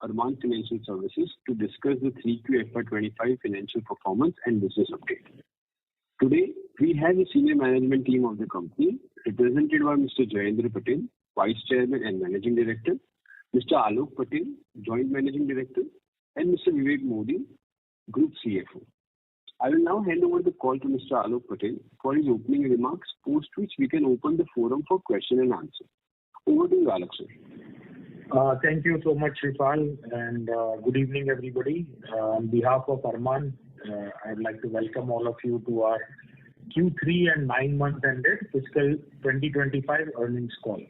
Arman Financial Services to discuss the 3Q FY25 financial performance and business update. Today, we have the senior management team of the company represented by Mr. Jayendra Patel, Vice Chairman and Managing Director, Mr. Alok Patel, Joint Managing Director, and Mr. Vivek Modi, Group CFO. I will now hand over the call to Mr. Alok Patel for his opening remarks, post which we can open the forum for question and answer. Over to you, Alok, sir. Thank you so much, Rifal, and good evening, everybody. On behalf of Arman, I'd like to welcome all of you to our Q3 and 9-month ended fiscal 2025 earnings call.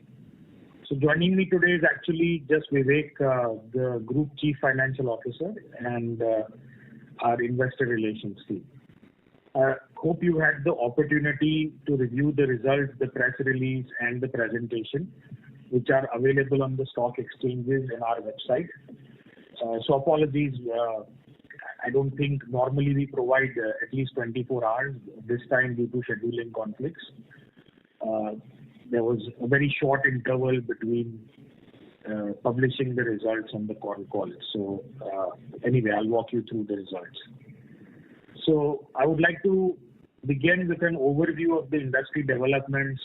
So joining me today is actually just Vivek, the Group Chief Financial Officer, and our Investor Relations team. I hope you had the opportunity to review the results, the press release, and the presentation, which are available on the stock exchanges and our website. So apologies, I don't think normally we provide at least 24 hours. This time, due to scheduling conflicts, there was a very short interval between publishing the results and the call. So anyway, I'll walk you through the results. So I would like to begin with an overview of the industry developments,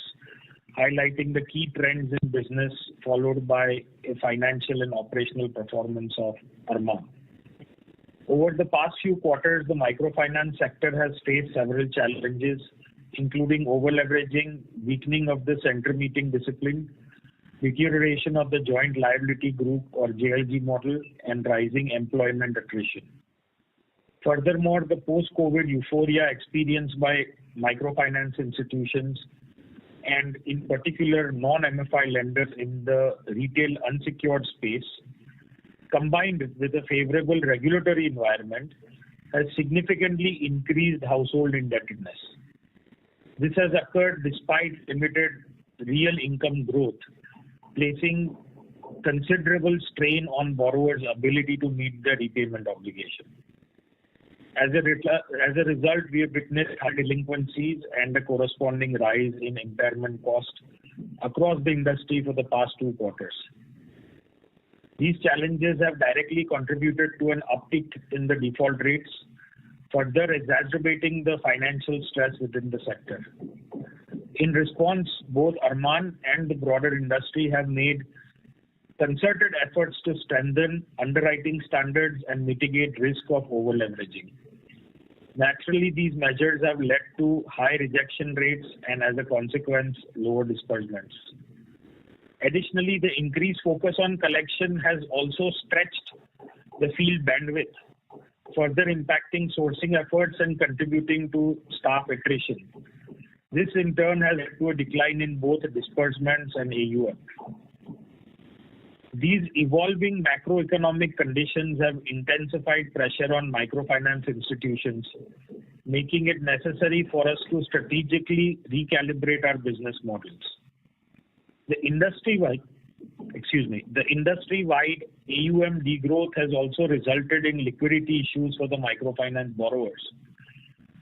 highlighting the key trends in business, followed by a financial and operational performance of Arman. Over the past few quarters, the microfinance sector has faced several challenges, including over-leveraging, weakening of the center meeting discipline, deterioration of the joint liability group or JLG model, and rising employment attrition. Furthermore, the post-COVID euphoria experienced by microfinance institutions and in particular non-MFI lenders in the retail unsecured space, combined with a favorable regulatory environment, has significantly increased household indebtedness. This has occurred despite limited real income growth, placing considerable strain on borrowers' ability to meet their repayment obligation. As a result, we have witnessed high delinquencies and a corresponding rise in impairment cost across the industry for the past 2 quarters. These challenges have directly contributed to an uptick in the default rates, further exacerbating the financial stress within the sector. In response, both Arman and the broader industry have made concerted efforts to strengthen underwriting standards and mitigate risk of over-leveraging. Naturally, these measures have led to high rejection rates and, as a consequence, lower disbursements. Additionally, the increased focus on collection has also stretched the field bandwidth, further impacting sourcing efforts and contributing to staff attrition. This in turn has led to a decline in both disbursements and AUM. These evolving macroeconomic conditions have intensified pressure on microfinance institutions, making it necessary for us to strategically recalibrate our business models. The industry-wide AUM degrowth has also resulted in liquidity issues for the microfinance borrowers,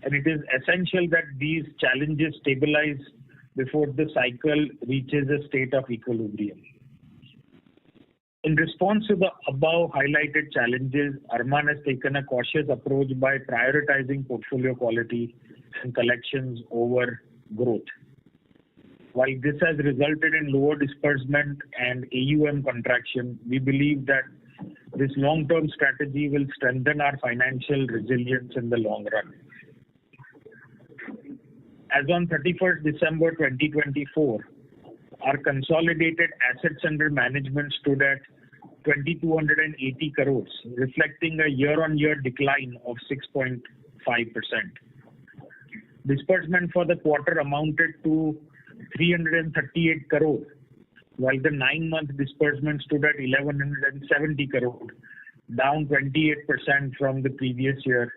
and it is essential that these challenges stabilize before the cycle reaches a state of equilibrium. In response to the above highlighted challenges, Arman has taken a cautious approach by prioritizing portfolio quality and collections over growth. While this has resulted in lower disbursement and AUM contraction, we believe that this long-term strategy will strengthen our financial resilience in the long run. As on 31st December 2024, our consolidated assets under management stood at 2,280 crores, reflecting a year-on-year decline of 6.5%. Disbursement for the quarter amounted to 338 crores, while the 9-month disbursement stood at 1,170 crores, down 28% from the previous year,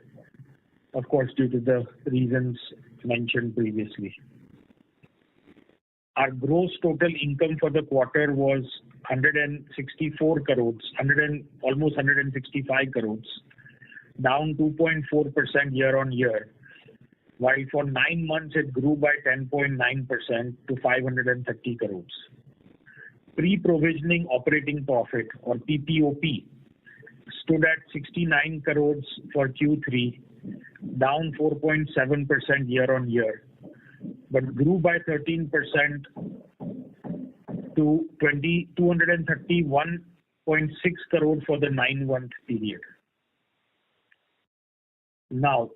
of course, due to the reasons mentioned previously. Our gross total income for the quarter was 164 crores, almost 165 crores, down 2.4% year-on-year, while for 9 months it grew by 10.9% to 530 crores. Pre-provisioning operating profit or PPOP stood at 69 crores for Q3, down 4.7% year-on-year, but grew by 13% to 231.6 crores for the 9-month period. Now,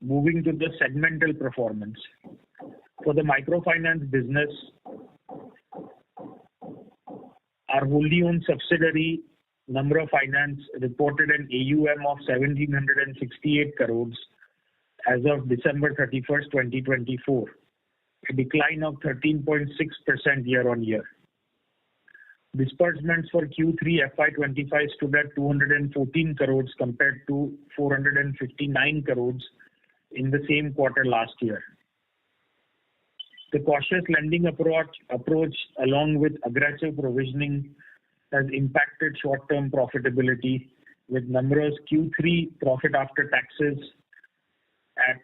moving to the segmental performance. For the microfinance business, our wholly owned subsidiary, Namra Finance, reported an AUM of 1,768 crores as of December 31st, 2024, a decline of 13.6% year-on-year. Disbursements for Q3 FY25 stood at 214 crores compared to 459 crores in the same quarter last year. The cautious lending approach along with aggressive provisioning has impacted short-term profitability, with Namra's Q3 profit after taxes at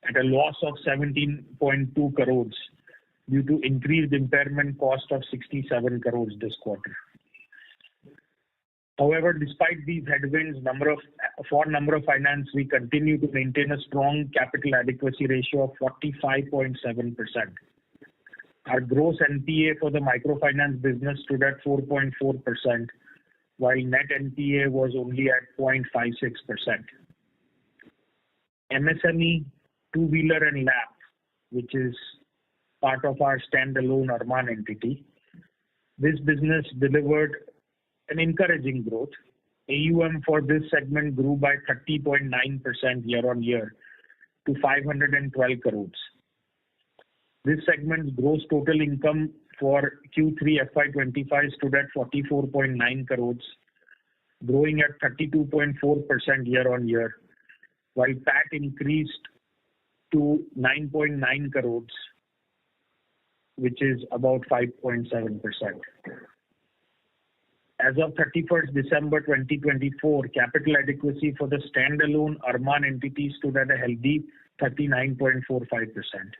at a loss of 17.2 crores due to increased impairment cost of 67 crores this quarter. However, despite these headwinds, for Namra Finance, we continue to maintain a strong capital adequacy ratio of 45.7%. Our gross NPA for the microfinance business stood at 4.4%, while net NPA was only at 0.56%. MSME, two-wheeler and LAP, which is part of our standalone Arman entity, this business delivered an encouraging growth. AUM for this segment grew by 30.9% year-on-year to 512 crores. This segment's gross total income for Q3 FY25 stood at 44.9 crores, growing at 32.4% year-on-year, while PAT increased to 9.9 crores, which is about 5.7%. As of 31st December 2024, capital adequacy for the standalone Arman entity stood at a healthy 39.45%.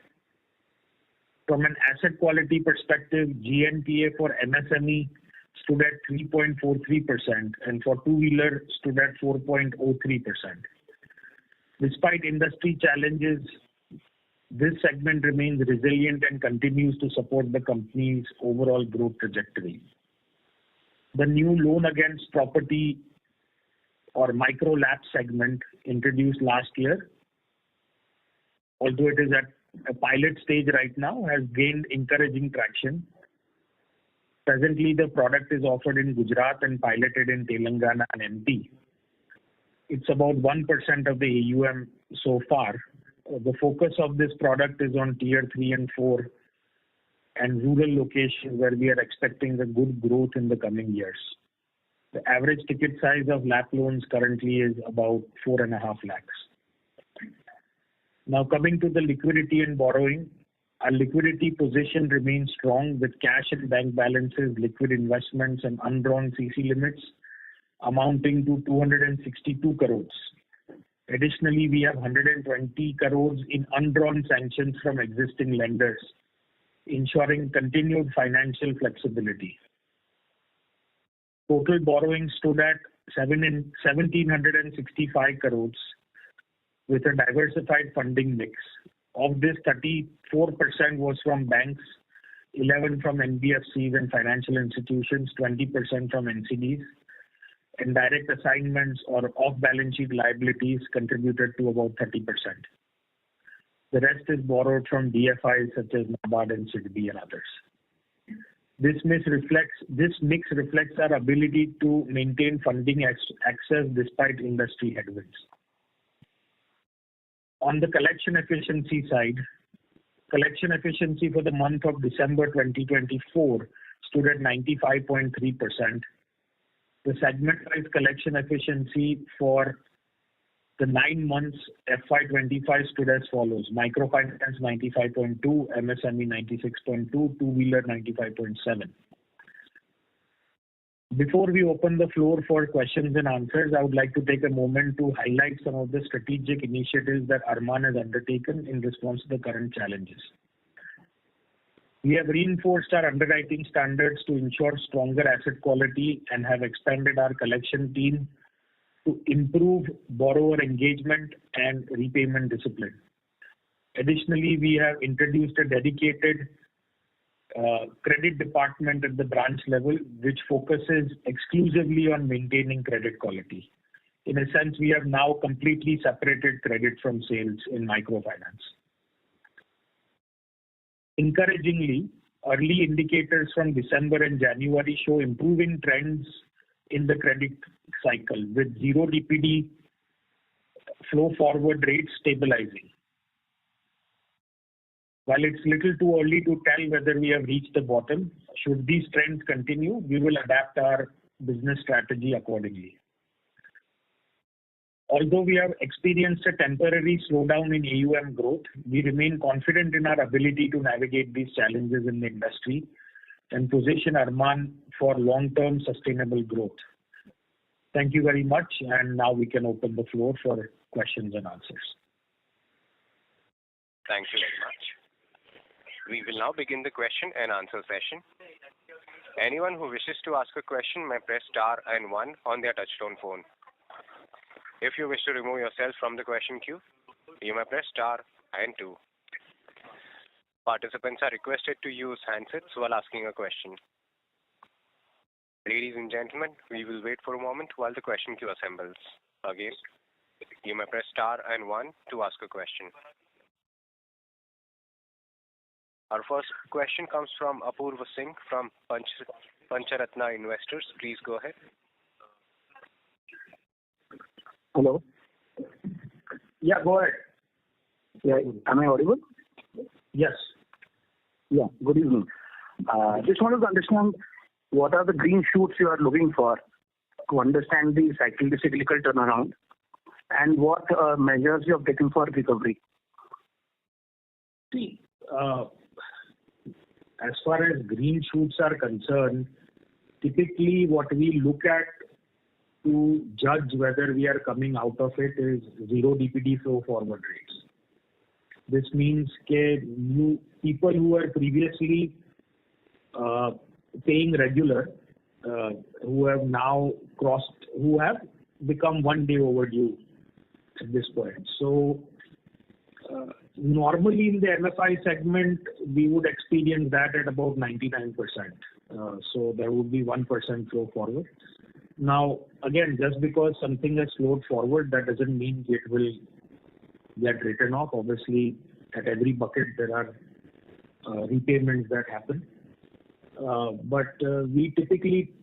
From an asset quality perspective, GNPA for MSME stood at 3.43% and for two-wheeler stood at 4.03%. Despite industry challenges, this segment remains resilient and continues to support the company's overall growth trajectory. The new loan against property or micro LAP segment introduced last year, although it is at a pilot stage right now, has gained encouraging traction. Presently, the product is offered in Gujarat and piloted in Telangana and MP. It's about 1% of the AUM so far. The focus of this product is on Tier 3 and 4 and rural locations where we are expecting a good growth in the coming years. The average ticket size of LAP loans currently is about 4.5 lakhs. Now coming to the liquidity and borrowing, our liquidity position remains strong with cash and bank balances, liquid investments and undrawn CC limits amounting to 262 crores. Additionally, we have 120 crores in undrawn sanctions from existing lenders, ensuring continued financial flexibility. Total borrowing stood at 1,765 crores with a diversified funding mix. Of this, 34% was from banks, 11% from NBFCs and financial institutions, 20% from NCDs, and direct assignments or off-balance sheet liabilities contributed to about 30%. The rest is borrowed from DFIs such as NABARD and SIDBI and others. This mix reflects our ability to maintain funding access despite industry headwinds. On the collection efficiency side, collection efficiency for the month of December 2024 stood at 95.3%. The segment-wise collection efficiency for the 9 months FY25 stood as follows: microfinance 95.2, MSME 96.2, two-wheeler 95.7. Before we open the floor for questions and answers, I would like to take a moment to highlight some of the strategic initiatives that Arman has undertaken in response to the current challenges. We have reinforced our underwriting standards to ensure stronger asset quality and have expanded our collection team to improve borrower engagement and repayment discipline. Additionally, we have introduced a dedicated credit department at the branch level, which focuses exclusively on maintaining credit quality. In a sense, we have now completely separated credit from sales in microfinance. Encouragingly, early indicators from December and January show improving trends in the credit cycle, with zero DPD flow forward rates stabilizing. While it's little too early to tell whether we have reached the bottom, should these trends continue, we will adapt our business strategy accordingly. Although we have experienced a temporary slowdown in AUM growth, we remain confident in our ability to navigate these challenges in the industry and position Arman for long-term sustainable growth. Thank you very much, and now we can open the floor for questions and answers. Thank you very much. We will now begin the question and answer session. Anyone who wishes to ask a question may press star and 1 on their touchtone phone. If you wish to remove yourself from the question queue, you may press star and 2. Participants are requested to use handsets while asking a question. Ladies and gentlemen, we will wait for a moment while the question queue assembles. Again, you may press star and 1 to ask a question. Our first question comes from Apurva Singh from Pancharatna Investors. Please go ahead. Hello. Yeah, go ahead. Yeah, am I audible? Yes. Yeah, good evening. Just wanted to understand what are the green shoots you are looking for to understand the cyclical turnaround, and what measures you have taken for recovery. See, as far as green shoots are concerned, typically what we look at to judge whether we are coming out of it is zero DPD flow forward rates. This means new people who were previously paying regular, who have become 1 day overdue at this point. So normally in the MFI segment, we would experience that at about 99%. So there would be 1% flow forward. Now, again, just because something has flowed forward, that doesn't mean it will get written off. Obviously, at every bucket, there are repayments that happen. But we typically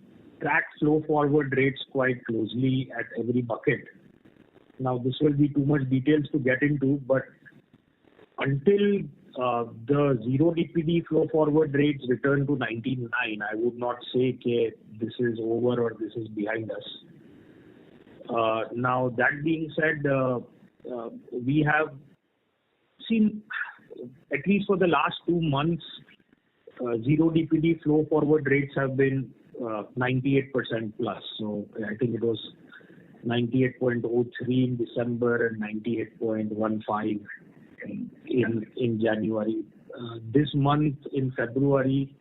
track flow forward rates quite closely at every bucket. Now, this will be too much details to get into, but until the zero DPD flow forward rates return to 99, I would not say this is over or this is behind us. Now, that being said, we have seen, at least for the last 2 months, zero DPD flow forward rates have been 98% plus. So I think it was 98.03 in December and 98.15 in January. This month in February,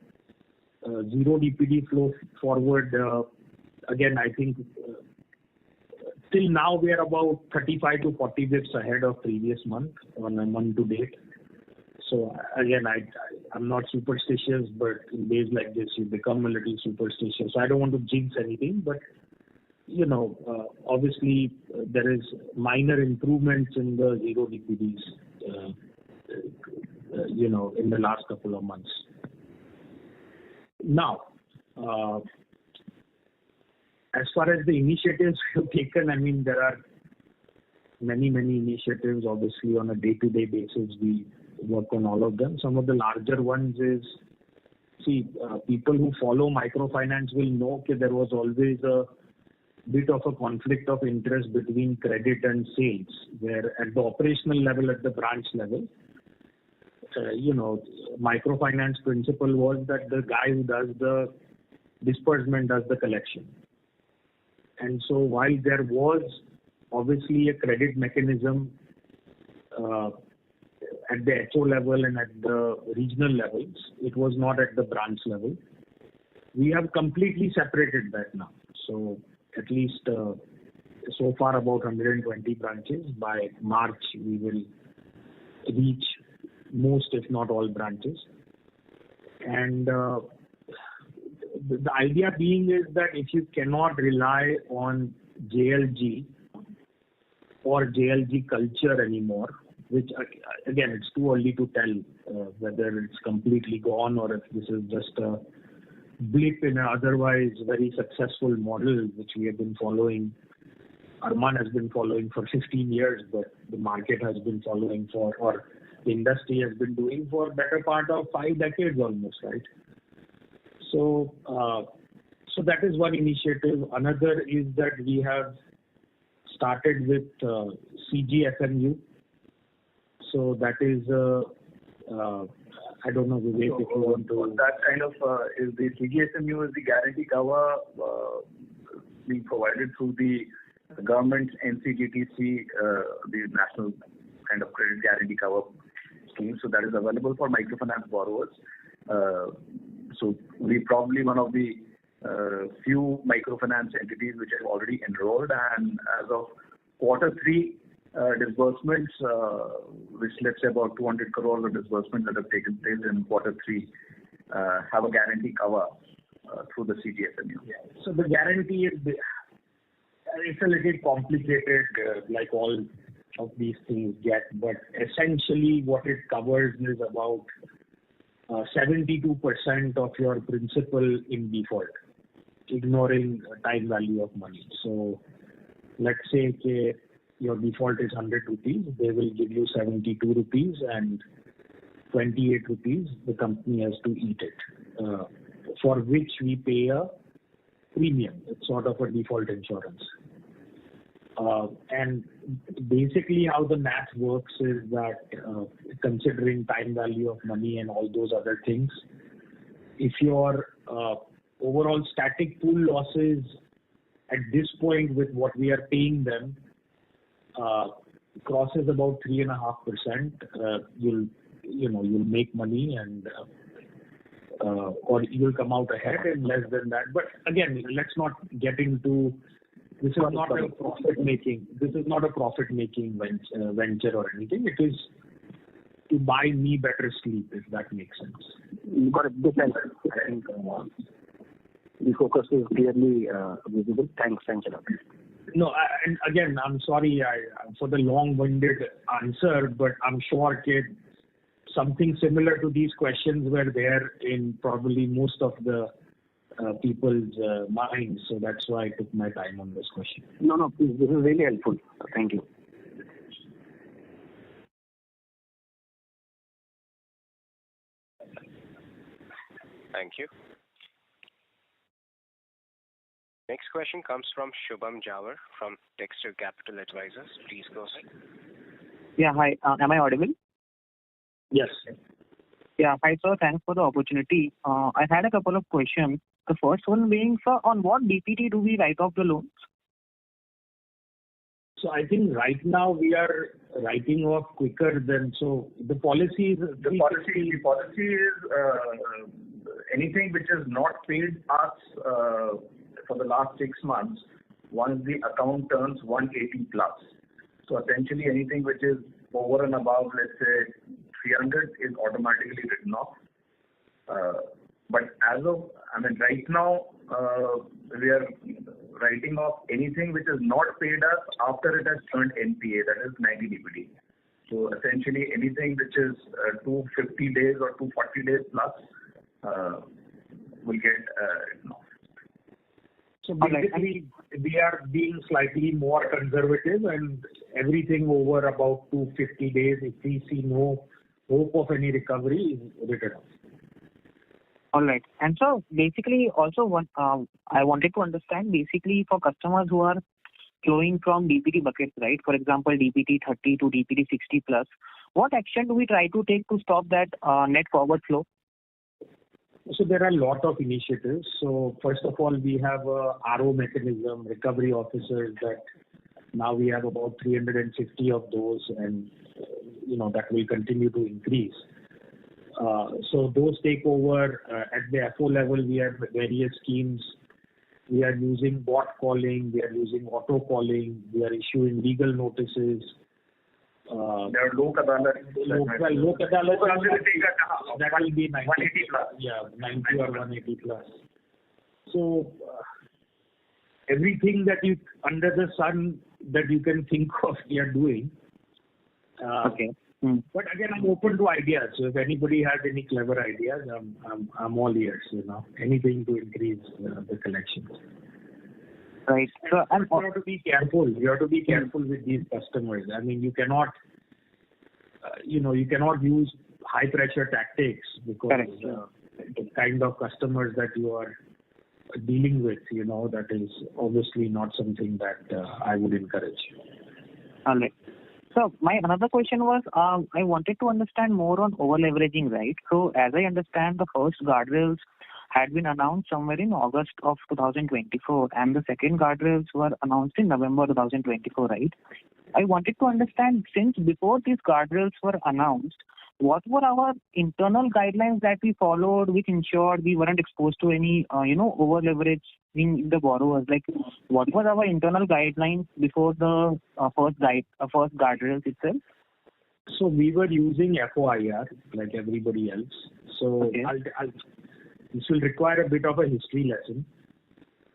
zero DPD flow forward, again, I think till now we are about 35 to 40 bits ahead of previous month on a month to date. So again, I'm not superstitious, but in days like this, you become a little superstitious. I don't want to jinx anything, but obviously there is minor improvements in the zero DPDs, in the last couple of months. Now, as far as the initiatives we've taken, I mean, there are many initiatives. Obviously, on a day-to-day basis, we work on all of them. Some of the larger ones is, people who follow microfinance will know that there was always a bit of a conflict of interest between credit and sales, where at the operational level, at the branch level, microfinance principle was that the guy who does the disbursement does the collection. And so while there was obviously a credit mechanism at the HO level and at the regional levels. It was not at the branch level. We have completely separated that now. So at least so far about 120 branches. By March we will reach most, if not all, branches. And the idea being is that if you cannot rely on JLG or JLG culture anymore, which again, it's too early to tell whether it's completely gone or if this is just a blip in an otherwise very successful model which we have been following. Arman has been following for 15 years, but the market has been following for, or the industry has been doing for better part of 5 decades almost, right? So, so that is one initiative. Another is that we have started with CGFMU. So that is, I don't know, Vivek, if you want to. That kind of is the CGFMU is the guarantee cover being provided through the government's NCGTC, the National kind of Credit Guarantee Cover scheme. So that is available for microfinance borrowers. So we probably one of the few microfinance entities which have already enrolled, and as of Q3 disbursements, which let's say about 200 crores of disbursements that have taken place in Q3, have a guarantee cover through the CGFMU. Yeah. So the guarantee is it's a little complicated, like all of these things get, but essentially what it covers is about 72% of your principal in default, ignoring time value of money. So let's say your default is 100 rupees, they will give you 72 rupees and 28 rupees the company has to eat it, for which we pay a premium. It's sort of a default insurance. And basically how the math works is that considering time value of money and all those other things, if your overall static pool losses at this point with what we are paying them crosses about 3.5%, you'll make money and or you'll come out ahead, and less than that. But again, let's not get into this is not a profit making. This is not a profit making venture or anything. It is to buy me better sleep, if that makes sense. Got it. This answer. I think the focus is clearly visible. Thanks a lot. No, and again, I'm sorry for the long-winded answer, but I'm sure something similar to these questions were there in probably most of the people's minds. So that's why I took my time on this question. No, please, this is really helpful. Thank you. Thank you. Next question comes from Shubham Jawar from Dexter Capital Advisors. Please go ahead. Yeah, hi. Am I audible? Yes. Yeah, hi sir. Thanks for the opportunity. I had a couple of questions. The first one being, sir, on what DPT do we write off the loans? So I think right now we are writing off quicker than, so the policy is anything which is not paid us for the last 6 months once the account turns 180 plus. So essentially anything which is over and above, let's say 300 is automatically written off. But right now we are writing off anything which is not paid us after it has turned NPA, that is 90 DPD. So essentially anything which is 250 days or 240 days plus will get written off. So basically, we are being slightly more conservative, and everything over about 250 days, if we see no hope of any recovery, is written off. All right. And so basically also I wanted to understand, basically for customers who are flowing from DPT buckets, right? For example, DPT 30 to DPT 60 plus, what action do we try to take to stop that net forward flow? So there are a lot of initiatives. So first of all, we have a RO mechanism, recovery officers, that now we have about 350 of those, and that will continue to increase. So those take over. At the FO level, we have various schemes. We are using bot calling, we are using auto calling, we are issuing legal notices. There are Lok Adalat. Lok Adalat that will be 90 plus. Yeah, 90 or 180 plus. So everything that you under the sun that you can think of, we are doing. Okay. But again, I'm open to ideas. So if anybody has any clever ideas, I'm all ears. Anything to increase the collections. Right. So you have to be careful. You have to be careful with these customers. I mean, you cannot use high pressure tactics because the kind of customers that you are dealing with, that is obviously not something that I would encourage. All right. So my another question was, I wanted to understand more on over leveraging, right? So as I understand, the first guardrails had been announced somewhere in August of 2024, and the second guardrails were announced in November 2024, right? I wanted to understand, since before these guardrails were announced, what were our internal guidelines that we followed which ensured we weren't exposed to any, over leveraging the borrowers? Like, what was our internal guidelines before the first guardrails itself? So we were using FOIR like everybody else. So okay. This will require a bit of a history lesson.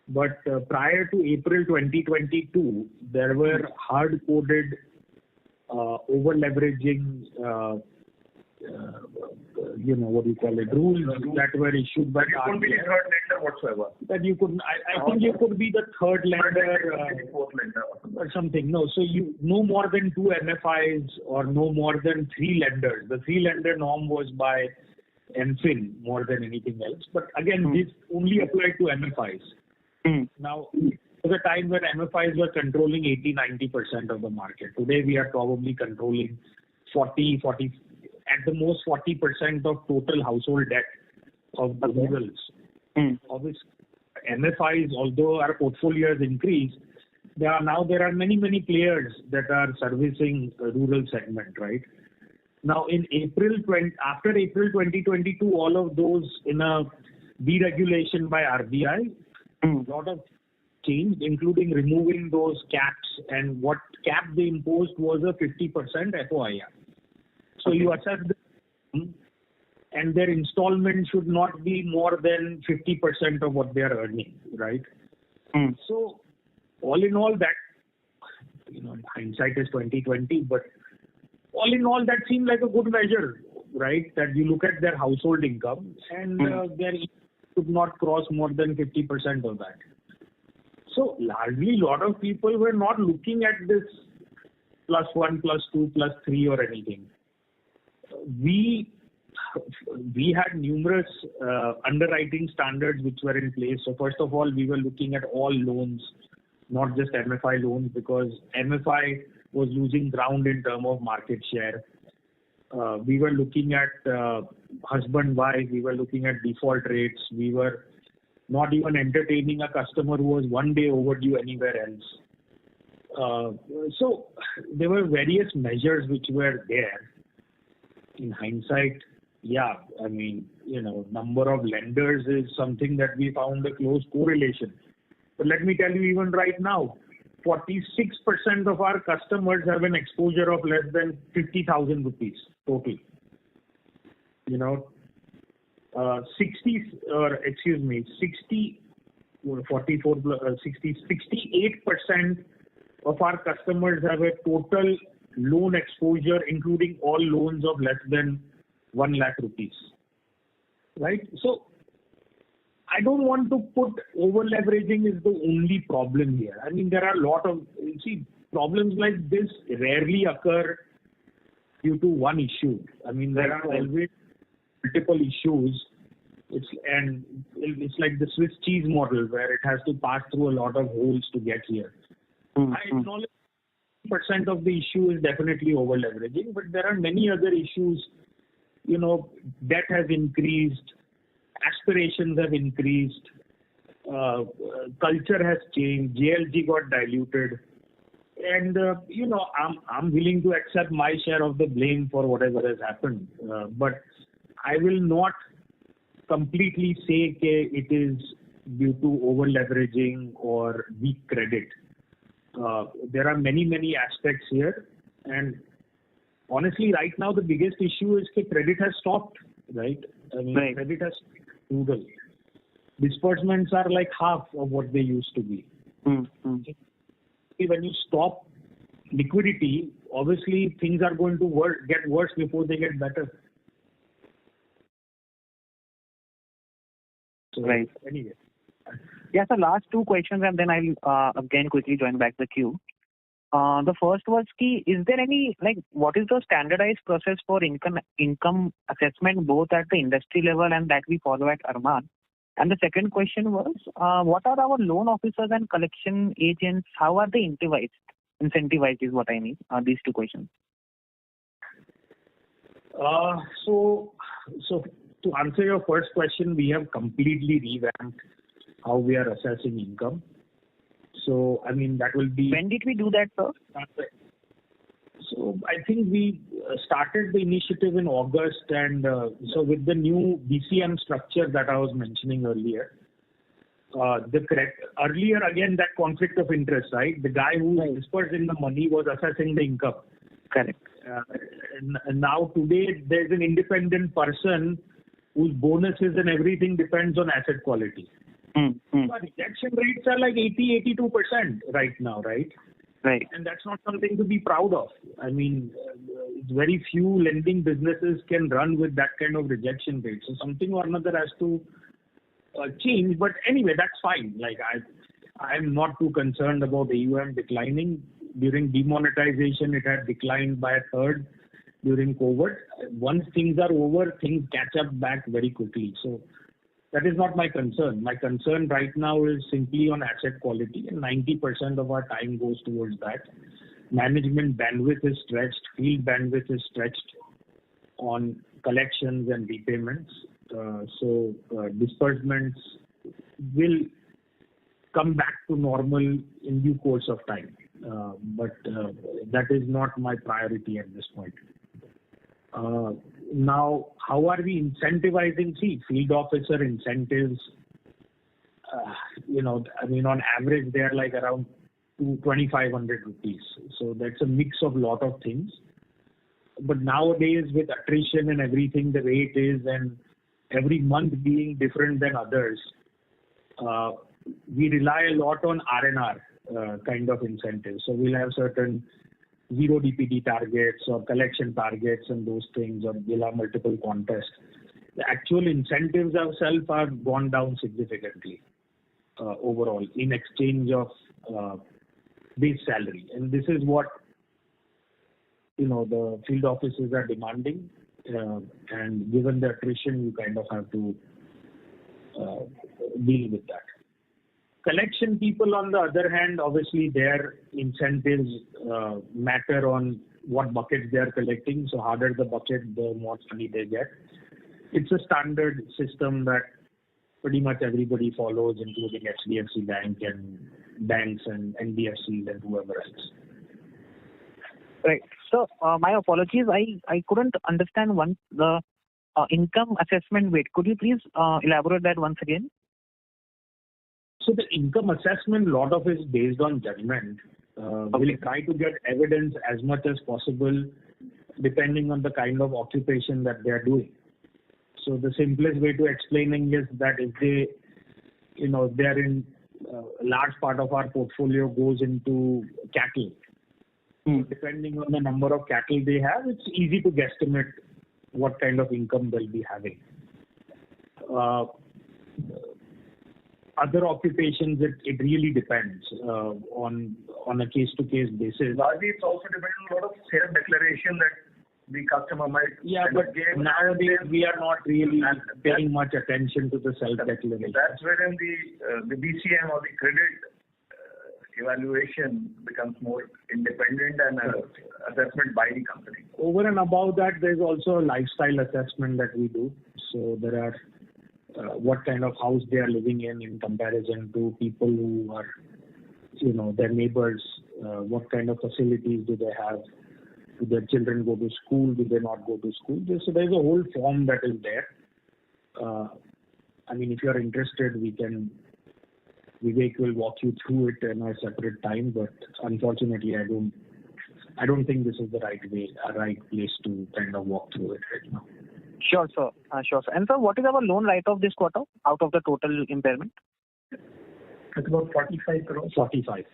But prior to April 2022, there were hard-coded over-leveraging, rules that were issued by you couldn't be the third lender whatsoever. That you couldn't. I think you could be the third lender, fourth lender or something. No, so you no more than 2 MFIs or no more than 3 lenders. The 3-lender norm was by MFIN more than anything else. But again, this only applied to MFIs. Now, there was a time when MFIs were controlling 80-90% of the market. Today, we are probably controlling 40, at the most 40% of total household debt of the rurals. Obviously, MFIs, although our portfolio has increased, there are many players that are servicing the rural segment, right? Now, after April 2022, all of those in a deregulation by RBI, a lot of change, including removing those caps, and what cap they imposed was a 50% FOIR. So you assess them, and their installment should not be more than 50% of what they are earning, right? So all in all, that hindsight is 2020, but all in all, that seemed like a good measure, right? That you look at their household income and their income should not cross more than 50% of that. So largely, a lot of people were not looking at this +1, +2, +3 or anything. We had numerous underwriting standards which were in place. So first of all, we were looking at all loans, not just MFI loans, because MFI was losing ground in terms of market share. We were looking at husband-wife, we were looking at default rates, we were not even entertaining a customer who was one day overdue anywhere else. So there were various measures which were there. In hindsight, number of lenders is something that we found a close correlation. But let me tell you, even right now, 46% of our customers have an exposure of less than 50,000 rupees total. 68% of our customers have a total loan exposure, including all loans of less than 1 lakh rupees. Right? So, I don't want to put over-leveraging is the only problem here. I mean, there are a lot of, problems like this rarely occur due to one issue. I mean, there are always multiple issues. It's like the Swiss cheese model where it has to pass through a lot of holes to get here. I acknowledge % of the issue is definitely over-leveraging, but there are many other issues. Debt has increased, aspirations have increased, culture has changed, JLG got diluted. And I'm willing to accept my share of the blame for whatever has happened. But I will not completely say that it is due to over leveraging or weak credit. There are many aspects here, and honestly, right now the biggest issue is that credit has stopped. Right? I mean, Right. credit has noodle. Disbursements are like half of what they used to be. Mm-hmm. When you stop liquidity, obviously things are going to get worse before they get better. So, Right. Anyway. Yeah, so last two questions and then I'll again quickly join back the queue. The first was, is there any, what is the standardized process for income assessment both at the industry level and that we follow at Arman? And the second question was, what are our loan officers and collection agents? How are they incentivized? Incentivized is what I mean. These two questions. So to answer your first question, we have completely revamped how we are assessing income. So, I mean, that will be... When did we do that, sir? So, I think we started the initiative in August, and so with the new BCM structure that I was mentioning earlier, earlier again that conflict of interest, right? The guy who dispersed in the money was assessing the income. Correct. And now today there's an independent person whose bonuses and everything depends on asset quality. But rejection rates are like 80-82% right now, right? Right. And that's not something to be proud of. I mean, very few lending businesses can run with that kind of rejection rate. So something or another has to change. But anyway, that's fine. Like I'm not too concerned about AUM declining. During demonetization, it had declined by a third during COVID. Once things are over, things catch up back very quickly. So that is not my concern. My concern right now is simply on asset quality, and 90% of our time goes towards that. Management bandwidth is stretched, field bandwidth is stretched on collections and repayments. So disbursements will come back to normal in due course of time. But that is not my priority at this point. Now, how are we incentivizing? See, field officer incentives, on average, they're like around 2,500 rupees. So that's a mix of a lot of things. But nowadays, with attrition and everything, the way it is, and every month being different than others, we rely a lot on R&R kind of incentives. So we'll have certain zero DPD targets or collection targets and those things, or we'll have multiple contests. The actual incentives ourselves have gone down significantly overall in exchange of base salary. And this is what, the field officers are demanding. And given the attrition, you kind of have to deal with that. Collection people, on the other hand, obviously their incentives matter on what buckets they are collecting. So harder the bucket, the more money they get. It's a standard system that pretty much everybody follows, including HDFC Bank and banks and NBFCs and whoever else. Right. So my apologies, I couldn't understand the income assessment weight. Could you please elaborate that once again? So the income assessment, a lot of it is based on judgment. We'll try to get evidence as much as possible depending on the kind of occupation that they are doing. So the simplest way to explaining is that if they, they're in a large part of our portfolio goes into cattle. Depending on the number of cattle they have, it's easy to guesstimate what kind of income they'll be having. Other occupations, it really depends on a case-to-case basis. Largely, it's also depending on a lot of self-declaration that the customer might... Yeah, but nowadays we are not really paying much attention to the self-declaration. That's wherein the BCM or the credit evaluation becomes more independent and assessment by the company. Over and above that, there's also a lifestyle assessment that we do. So there are what kind of house they are living in comparison to people who are their neighbors, what kind of facilities do they have? Do their children go to school? Do they not go to school? So there's a whole form that is there. If you are interested, Vivek will walk you through it in a separate time, but unfortunately, I don't think this is the right place to kind of walk through it right now. Sure, sir. Sure, sir. And sir, what is our loan write-off this quarter out of the total impairment? It's about 45 crores. 45.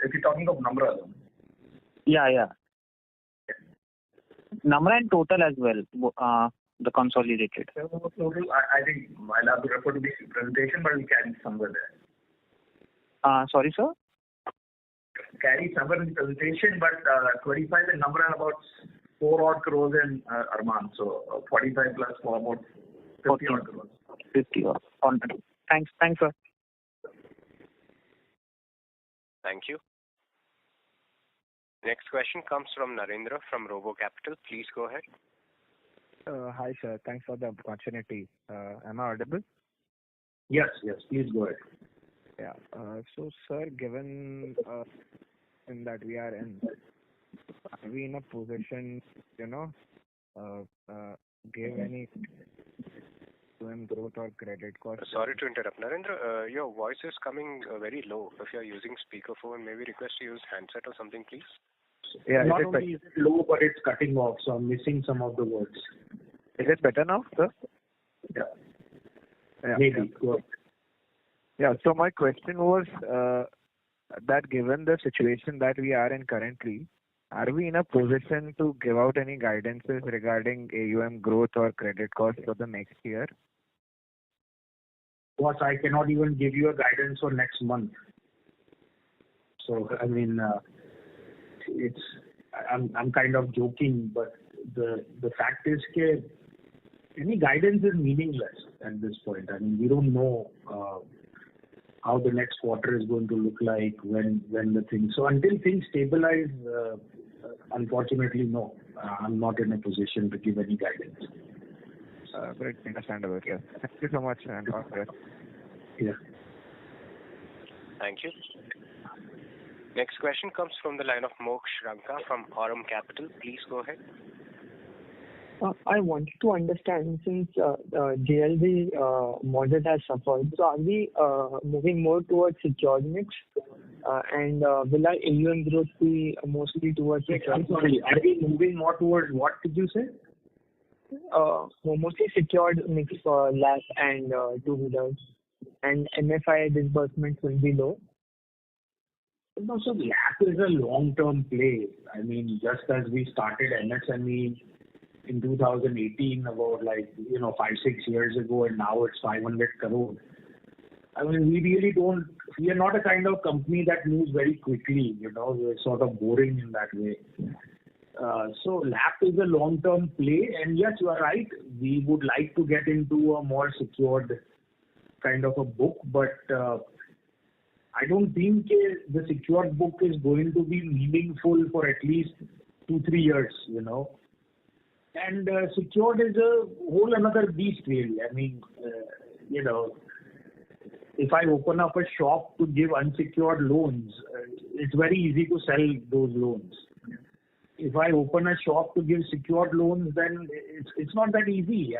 If you're talking of number alone. Yeah. Number and total as well, the consolidated. Total, I think I'll have to refer to the presentation, but we'll carry somewhere there. Sorry, sir? Carry somewhere in the presentation, but 25 the number and about 4 odd crores in Arman. So 45 plus for about 50 odd crores. 50 odd. Thanks, sir. Thank you. Next question comes from Narendra from Robo Capital. Please go ahead. Hi, sir. Thanks for the opportunity. Am I audible? Yes, please go ahead. Yeah. So, sir, given in that we are we in a position, give any growth or credit cost? Sorry to interrupt, Narendra. Your voice is coming very low. If you are using speakerphone, maybe request to use handset or something, please. Yeah. Not only is it low, but it's cutting off, so I'm missing some of the words. Is it better now, sir? Yeah. Maybe. Yeah. Go ahead. Yeah. So my question was that given the situation that we are in currently, are we in a position to give out any guidances regarding AUM growth or credit cost for the next year? Boss, I cannot even give you a guidance for next month. So I'm kind of joking, but the fact is that any guidance is meaningless at this point. We don't know how the next quarter is going to look like when the things. So until things stabilize, unfortunately, no, I'm not in a position to give any guidance. Great, understandable. Yes. Thank you so much, and all the best. Yeah. Thank you. Next question comes from the line of Moksh Ranka from Aurum Capital. Please go ahead. I wanted to understand, since JLG model has suffered, so are we moving more towards secured mix? And will our AUM growth be mostly towards secured? I'm sorry, are we moving more towards what did you say? Mostly secured mix for LAP and two-wheelers, and MFI disbursements will be low. No, so LAP is a long-term play. Just as we started MSME in 2018, about 5-6 years ago, and now it's 500 crore. We are not a kind of company that moves very quickly. We're sort of boring in that way. So LAP is a long-term play, and yes, you are right. We would like to get into a more secured kind of a book, but I don't think the secured book is going to be meaningful for at least 2-3 years. And secured is a whole another beast, really. If I open up a shop to give unsecured loans, it's very easy to sell those loans. If I open a shop to give secured loans, then it's not that easy.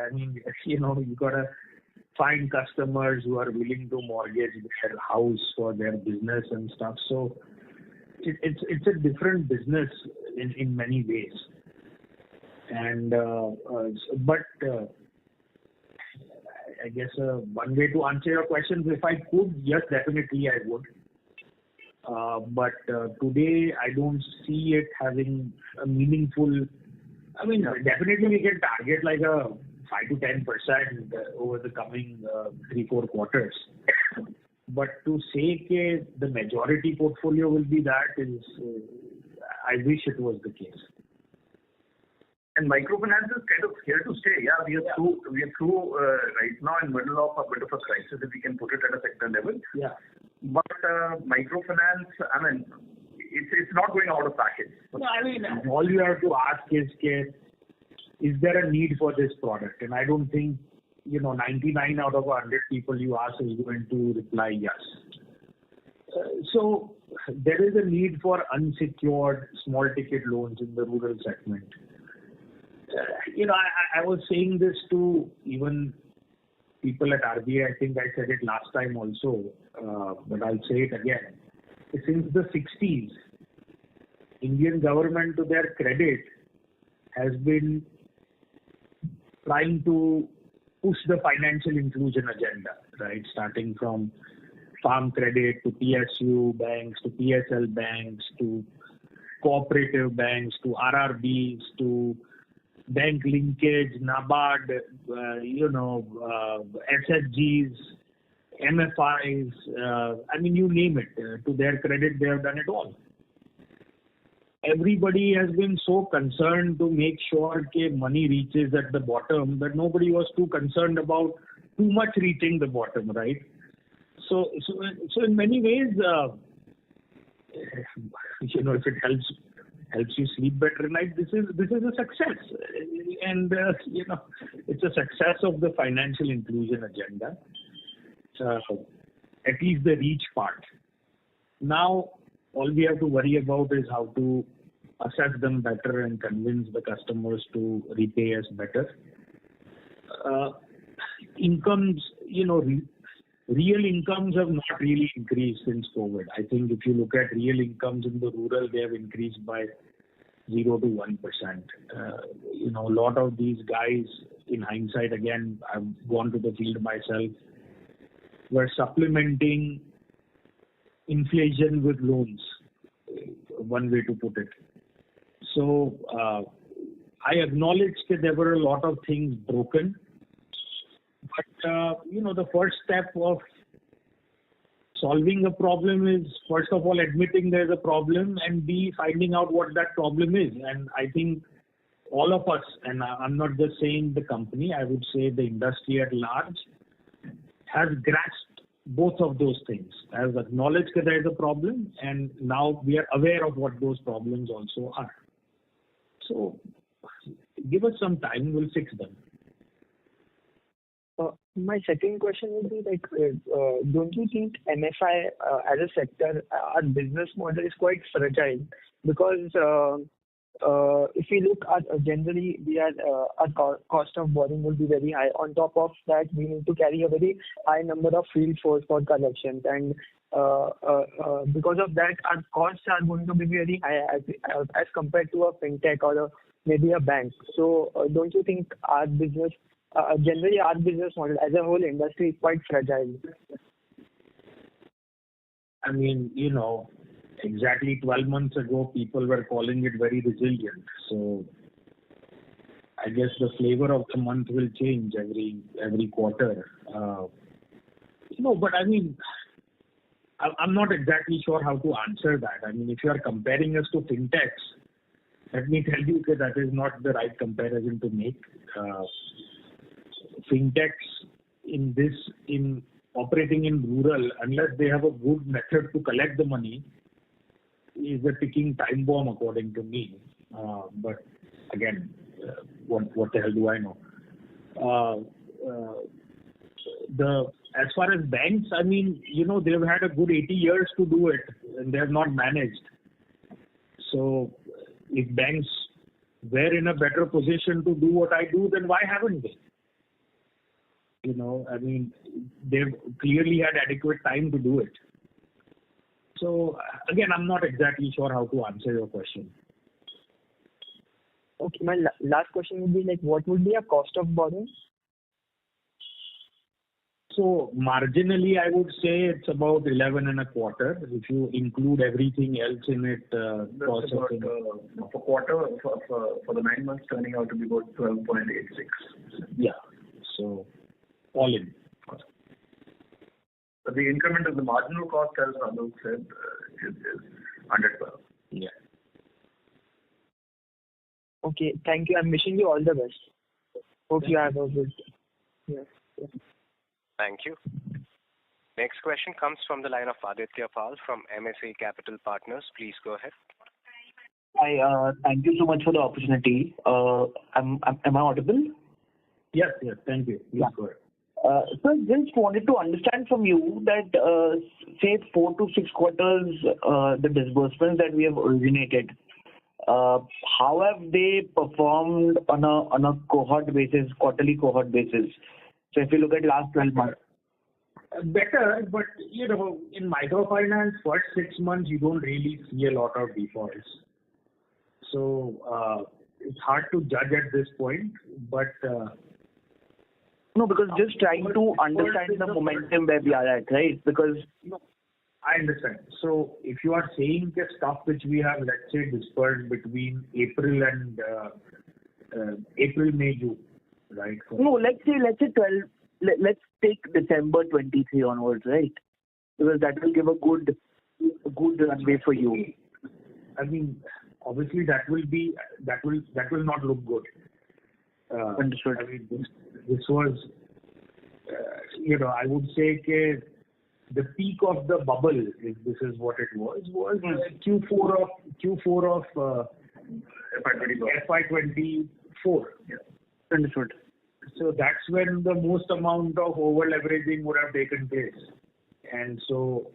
You gotta find customers who are willing to mortgage their house for their business and stuff. So it's a different business in many ways. And I guess one way to answer your question, if I could, yes, definitely I would. But today I don't see it having a meaningful. Definitely we can target like a 5-10% over the coming 3-4 quarters. But to say the majority portfolio will be that is, I wish it was the case. And microfinance is kind of here to stay. Yeah, we are through right now in middle of a bit of a crisis, if we can put it at a sector level. Yeah. But microfinance, it's not going out of fashion. No, all you have to ask is there a need for this product? And I don't think 99 out of 100 people you ask is going to reply yes. So there is a need for unsecured small ticket loans in the rural segment. I was saying this to even people at RBI. I think I said it last time also, but I'll say it again. Since the 60s, Indian government, to their credit, has been trying to push the financial inclusion agenda, right? Starting from farm credit to PSU banks to PSL banks to cooperative banks to RRBs to bank linkage, NABARD, SHGs, MFIs, you name it. To their credit, they have done it all. Everybody has been so concerned to make sure that money reaches at the bottom that nobody was too concerned about too much reaching the bottom, right? So in many ways, if it helps you sleep better at night, this is a success, and it's a success of the financial inclusion agenda. At least the reach part. Now, all we have to worry about is how to assess them better and convince the customers to repay us better. Incomes, real incomes have not really increased since COVID. I think if you look at real incomes in the rural, they have increased by 0 to 1%. A lot of these guys, in hindsight, again, I've gone to the field myself, were supplementing inflation with loans, one way to put it. So I acknowledge that there were a lot of things broken, but the first step of solving a problem is, first of all, admitting there's a problem, and B, finding out what that problem is. And I think all of us, and I'm not just saying the company, I would say the industry at large, has grasped both of those things, has acknowledged that there is a problem, and now we are aware of what those problems also are. So give us some time, we'll fix them. My second question would be don't you think MFI as a sector, our business model is quite fragile? Because if we look at generally, our cost of borrowing will be very high. On top of that, we need to carry a very high number of field force for collections, and because of that, our costs are going to be very high as compared to a fintech or maybe a bank. So don't you think our business, generally our business model as a whole industry is quite fragile? Exactly 12 months ago, people were calling it very resilient. So I guess the flavor of the month will change every quarter. But I'm not exactly sure how to answer that. If you are comparing us to fintechs, let me tell you that is not the right comparison to make. Fintechs in operating in rural, unless they have a good method to collect the money, is a ticking time bomb according to me. But again, what the hell do I know? As far as banks, they've had a good 80 years to do it, and they have not managed. So if banks were in a better position to do what I do, then why haven't they? They've clearly had adequate time to do it. So again, I'm not exactly sure how to answer your question. Okay, my last question would be what would be a cost of borrowing? So marginally, I would say it's about 11 and a quarter. If you include everything else in it, for the 9 months, turning out to be about 12.86. Yeah. So all in. But the increment of the marginal cost, as Raghu said, is 112. Yeah. Okay, thank you. I'm wishing you all the best. Hope you have a good day. Yeah. Thank you. Next question comes from the line of Aditya Pal from MSA Capital Partners. Please go ahead. Hi, thank you so much for the opportunity. Am I audible? Yes, thank you. Please go ahead. So just wanted to understand from you that, say 4 to 6 quarters, the disbursements that we have originated, how have they performed on a cohort basis, quarterly cohort basis? So if you look at last 12 months. Better, but in microfinance, first 6 months you don't really see a lot of defaults. So it's hard to judge at this point, but no, because just trying to understand the momentum where we are at, right? Because I understand. So if you are saying the stuff which we have, let's say, dispersed between April and May, June, right? No, let's say 12. Let's take December 23 onwards, right? Because that will give a good runway for you. I mean, obviously that will not look good. Understood. I mean, this was, I would say the peak of the bubble, if this is what it was Q4 of FY24. Yeah. Understood. So that's when the most amount of over leveraging would have taken place, and so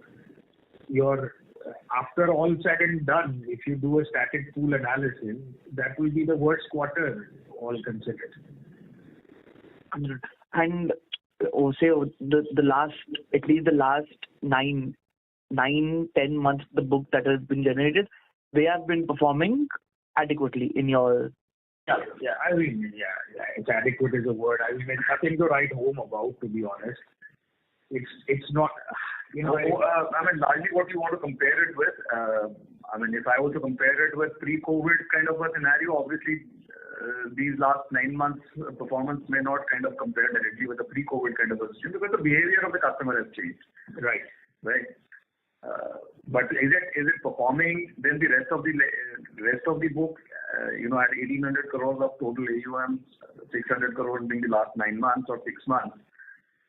after all said and done, if you do a static pool analysis, that will be the worst quarter, all considered. And say the last, at least the last 9-10 months, the book that has been generated, they have been performing adequately in your. Yeah. I mean, it's adequate is a word. I mean, it's nothing to write home about, to be honest. It's not, I mean, largely what you want to compare it with. I mean, if I were to compare it with pre-COVID kind of a scenario, obviously these last 9 months performance may not kind of compare directly with the pre-COVID kind of a situation because the behavior of the customer has changed. Right. But is it performing? Then the rest of the book, at 1,800 crores of total AUM, 600 crores being the last 9 months or 6 months.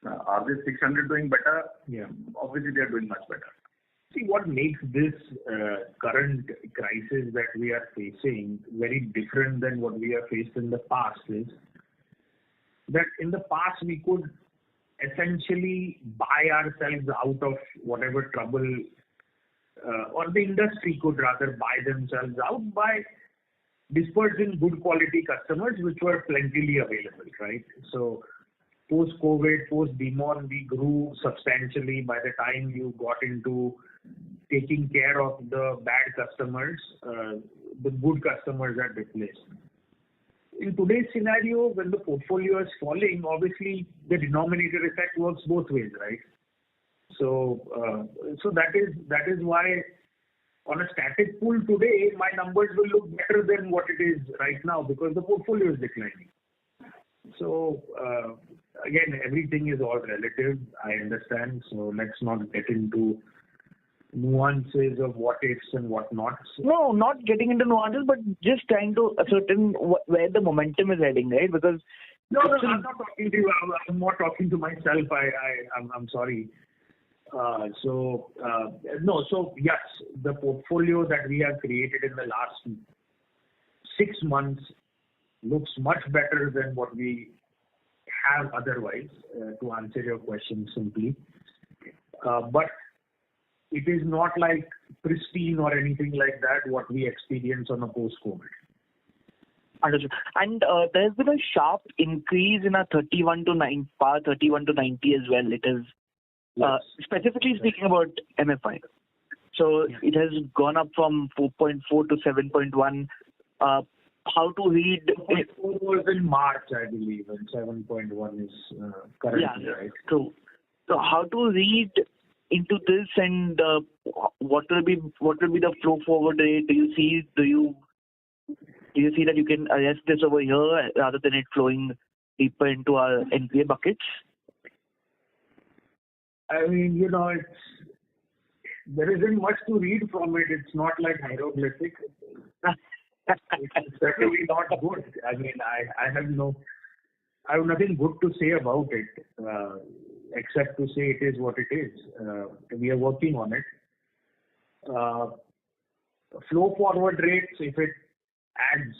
Are these 600 doing better? Yeah. Obviously, they are doing much better. See, what makes this current crisis that we are facing very different than what we have faced in the past is that in the past we could essentially buy ourselves out of whatever trouble, or the industry could rather buy themselves out by dispersing good quality customers which were plentifully available, right? So post-COVID, post-demon, we grew substantially. By the time you got into taking care of the bad customers, the good customers are replaced. In today's scenario, when the portfolio is falling, obviously the denominator effect works both ways, right? So that is why on a static pool today, my numbers will look better than what it is right now because the portfolio is declining. So again, everything is all relative. I understand. So let's not get into nuances of what ifs and what nots. No, not getting into nuances, but just trying to ascertain where the momentum is heading, right? Because no, I'm not talking to you. I'm more talking to myself. I'm sorry. So yes, the portfolio that we have created in the last 6 months looks much better than what we have otherwise, to answer your question simply. But it is not like pristine or anything like that, what we experience on a post-COVID. Understood. And there's been a sharp increase in our 31 to 90 as well. It is specifically speaking about MFI. So it has gone up from 4.4 to 7.1. How to read? 4.4 was in March, I believe, and 7.1 is currently, right? True. So how to read into this, and what will be the flow forward rate? Do you see that you can arrest this over here rather than it flowing deeper into our NPA buckets? I mean, there isn't much to read from it. It's not like hieroglyphic. It's certainly not good. I mean, I have nothing good to say about it, except to say it is what it is. We are working on it. Flow forward rates, if it adds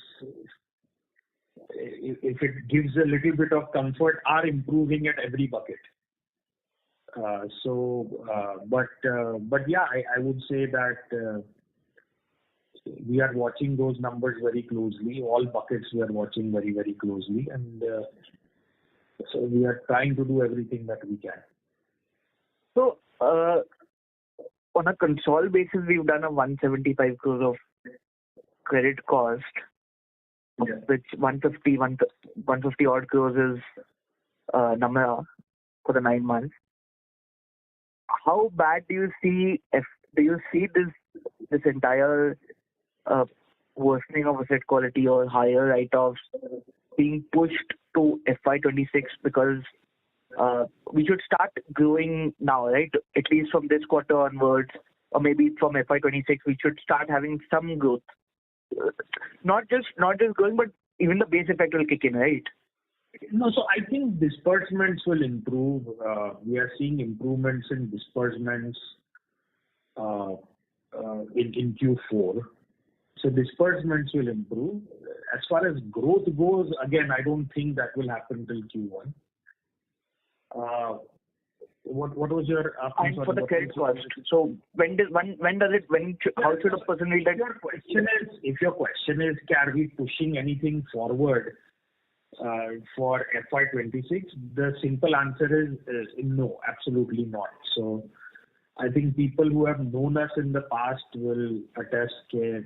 if it gives a little bit of comfort, are improving at every bucket. But yeah, I would say that we are watching those numbers very closely. All buckets we are watching very, very closely, and so we are trying to do everything that we can. So, on a console basis, we've done a 175 crores of credit cost, which 150 odd crores is number for the 9 months. How bad do you see this entire worsening of asset quality or higher write-offs being pushed to FY26, because we should start growing now, right? At least from this quarter onwards, or maybe from FY26, we should start having some growth. Not just growing, but even the base effect will kick in, right? No, so I think disbursements will improve. We are seeing improvements in disbursements in Q4. So disbursements will improve. As far as growth goes, again, I don't think that will happen till Q1. What was your for the credit cost? So how should a person read that? If your question is, are we pushing anything forward for FY26? The simple answer is no, absolutely not. So I think people who have known us in the past will attest that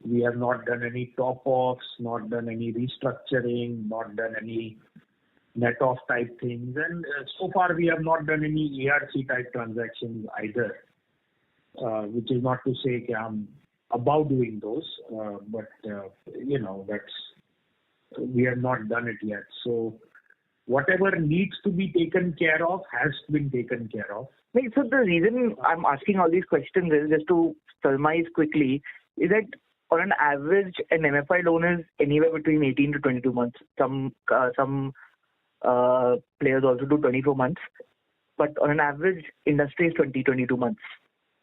we have not done any top-offs, not done any restructuring, not done any net-off type things. And so far we have not done any ERC type transactions either, which is not to say I'm about doing those, but we have not done it yet. So whatever needs to be taken care of has been taken care of. So the reason I'm asking all these questions is, just to surmise quickly, is that on an average, an MFI loan is anywhere between 18 to 22 months. Some players also do 24 months. But on an average, industry is 22 months.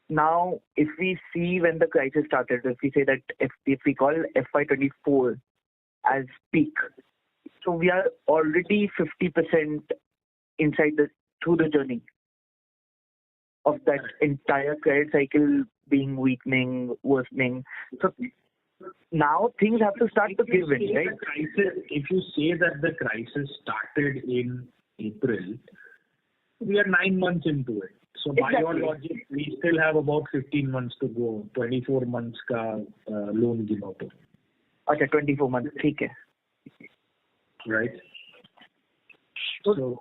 Now, if we see when the crisis started, if we say that if we call FY24 as peak, so we are already 50% inside through the journey of that entire credit cycle being worsening. So now things have to start to give in, right? If you say that the crisis started in April, we are 9 months into it. So by your logic, we still have about 15 months to go. 24 months ka loan give out. Okay, 24 months. Okay. Right. So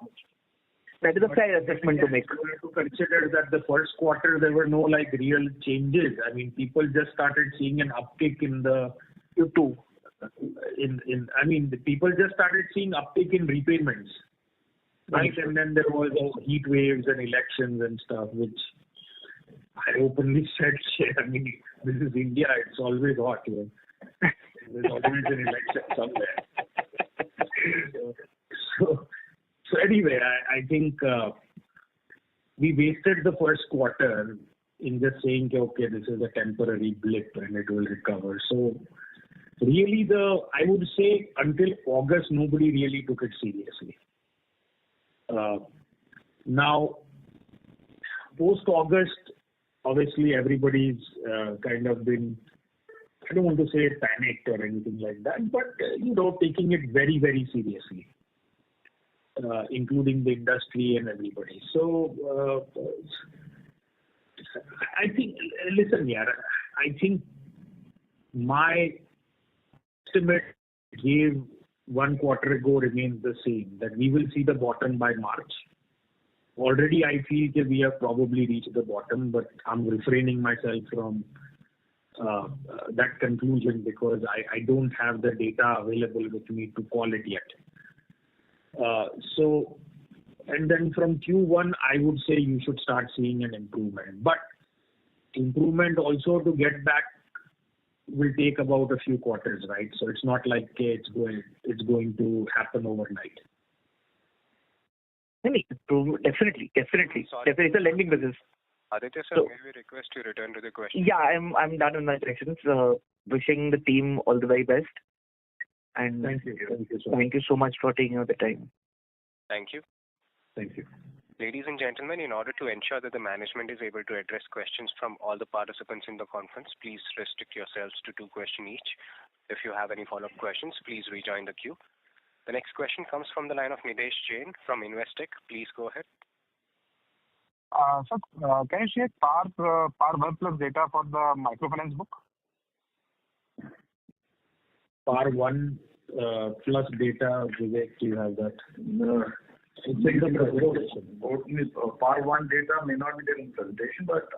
that is a fair assessment to make. You have to consider that the first quarter there were no real changes. I mean, people just started seeing an uptick in the Q2. The people just started seeing uptick in repayments, right? And then there was heat waves and elections and stuff, which I openly said, I mean, this is India. It's always hot, There's always an election somewhere. So anyway, I think we wasted the first quarter in just saying, okay, this is a temporary blip and it will recover. So really, I would say until August, nobody really took it seriously. Now, post-August, obviously everybody's kind of been, I don't want to say panicked or anything like that, but taking it very, very seriously, including the industry and everybody. So I think, I think my estimate gave 1 quarter ago remains the same, that we will see the bottom by March. Already I feel that we have probably reached the bottom, but I'm refraining myself from that conclusion because I don't have the data available with me to call it yet. And then from Q1, I would say you should start seeing an improvement. But improvement also to get back will take about a few quarters, right? So it's not like it's going to happen overnight. Definitely. It's a lending business. Aditya sir, may we request you return to the question? Yeah, I'm done with my questions. Wishing the team all the very best. And Thank you. thank you so much for taking out the time. Thank you. Thank you. Ladies and gentlemen, in order to ensure that the management is able to address questions from all the participants in the conference, please restrict yourselves to 2 questions each. If you have any follow-up questions, please rejoin the queue. The next question comes from the line of Nidesh Jain from Investec. Please go ahead. Sir, can you share par 1 plus data for the microfinance book? Par 1 plus data, Vivek, do you have that? It's in the presentation. Par 1 data may not be there in the presentation, but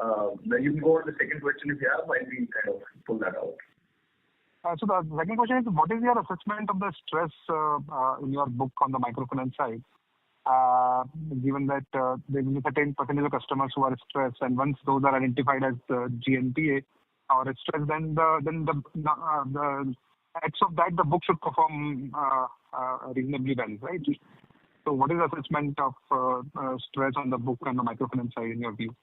you can go on the second question if you have, while we kind of pull that out. So the second question is, what is your assessment of the stress in your book on the microfinance side? Given that there is a certain percentage of customers who are stressed, and once those are identified as GNPA or stressed, then the X of that, the book should perform reasonably well, right? So what is the assessment of stress on the book and the microfinance side in your view?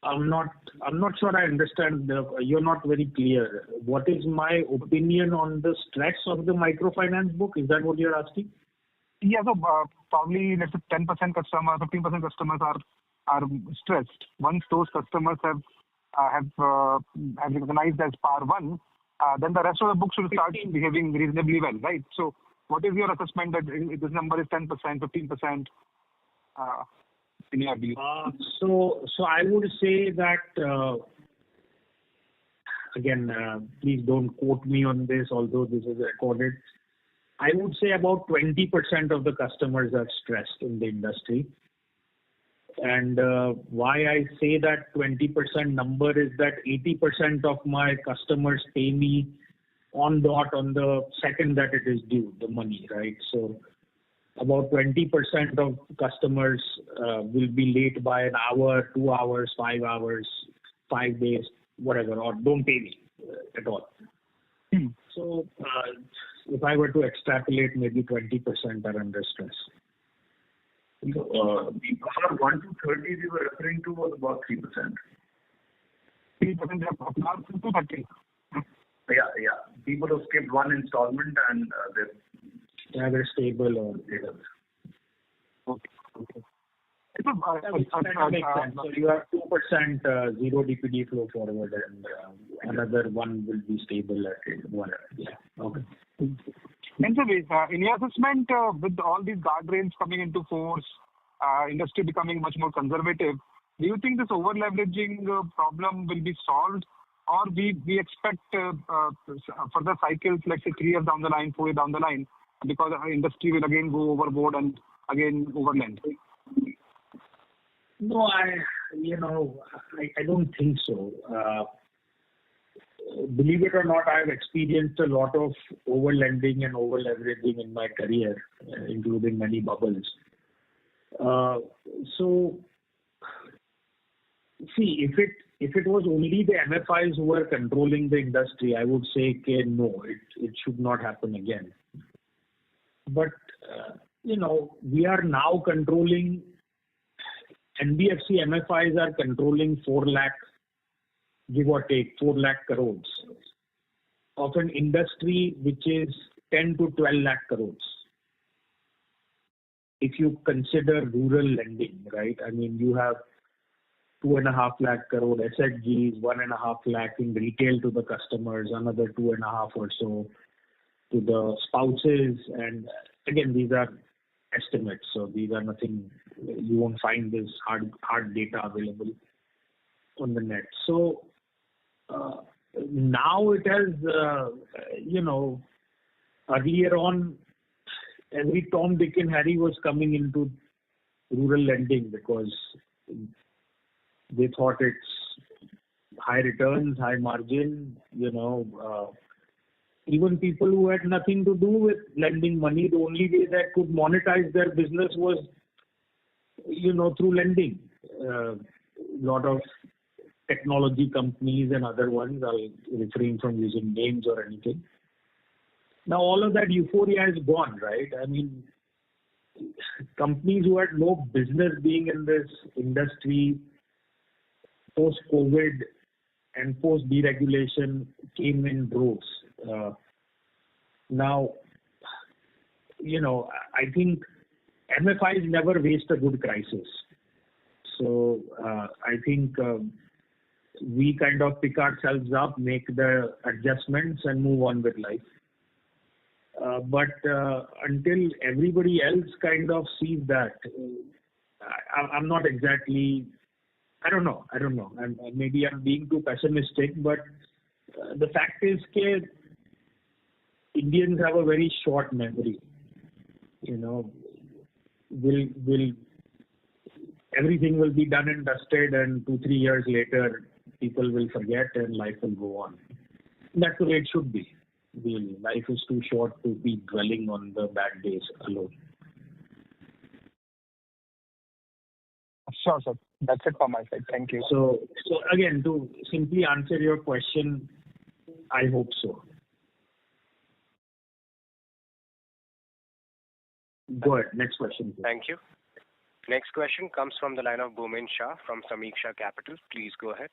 I'm not sure I understand. You're not very clear. What is my opinion on the stress of the microfinance book? Is that what you're asking? Yeah, so probably let's say 10% customers, 15% customers are stressed. Once those customers have recognized as par 1, then the rest of the book should start behaving reasonably well, right? So what is your assessment that this number is 10%, 15%? In your view? So I would say that, again, please don't quote me on this, although this is recorded. I would say about 20% of the customers are stressed in the industry. And why I say that 20% number is that 80% of my customers pay me on dot on the second that it is due, the money, right? So about 20% of customers will be late by an hour, 2 hours, 5 hours, 5 days, whatever, or don't pay me at all. So if I were to extrapolate, maybe 20% are under stress. The par 1 to 30 we were referring to was about 3%. 3% of par 1 to 30. Yeah. People who skipped one installment and they're Either stable or stable. Okay. That makes sense. So you have 2% zero DPD flow forward, and another one will be stable at 1. Yeah. Okay. And so, in your assessment, with all these guardrails coming into force, industry becoming much more conservative, do you think this over-leveraging problem will be solved, or we expect further cycles, let's say 3 years down the line, 4 years down the line, because our industry will again go overboard and again overlend? No, I don't think so. Believe it or not, I've experienced a lot of over-lending and over-leveraging in my career, including many bubbles. So, see, if it was only the MFIs who were controlling the industry, I would say, okay, no, it should not happen again. But, we are now controlling, NBFC MFIs are controlling 4 lakh, give or take 4 lakh crores of an industry which is 10 to 12 lakh crores. If you consider rural lending, right? I mean, you have 2.5 lakh crore SHGs, 1.5 lakh in retail to the customers, another 2.5 or so to the spouses. And again, these are estimates, so these are nothing, you won't find this hard data available on the net. So now it has, earlier on, every Tom, Dick and Harry was coming into rural lending because they thought it's high returns, high margin, even people who had nothing to do with lending money, the only way that could monetize their business was, through lending. A lot of technology companies and other ones, I'll refrain from using names or anything. Now all of that euphoria is gone, right? I mean, companies who had no business being in this industry post-COVID and post-deregulation came in droves. Now, I think MFIs never waste a good crisis. So I think we kind of pick ourselves up, make the adjustments, and move on with life. But until everybody else kind of sees that, I'm not exactly. I don't know. Maybe I'm being too pessimistic, but the fact is that Indians have a very short memory. Will everything will be done and dusted, and 2-3 years later, people will forget and life will go on. That's the way it should be. Really, life is too short to be dwelling on the bad days alone. Sure, sir. That's it from my side. Thank you. So again, to simply answer your question, I hope so. Go ahead. Next question, please. Thank you. Next question comes from the line of Bhumin Shah from Samiksha Capital. Please go ahead.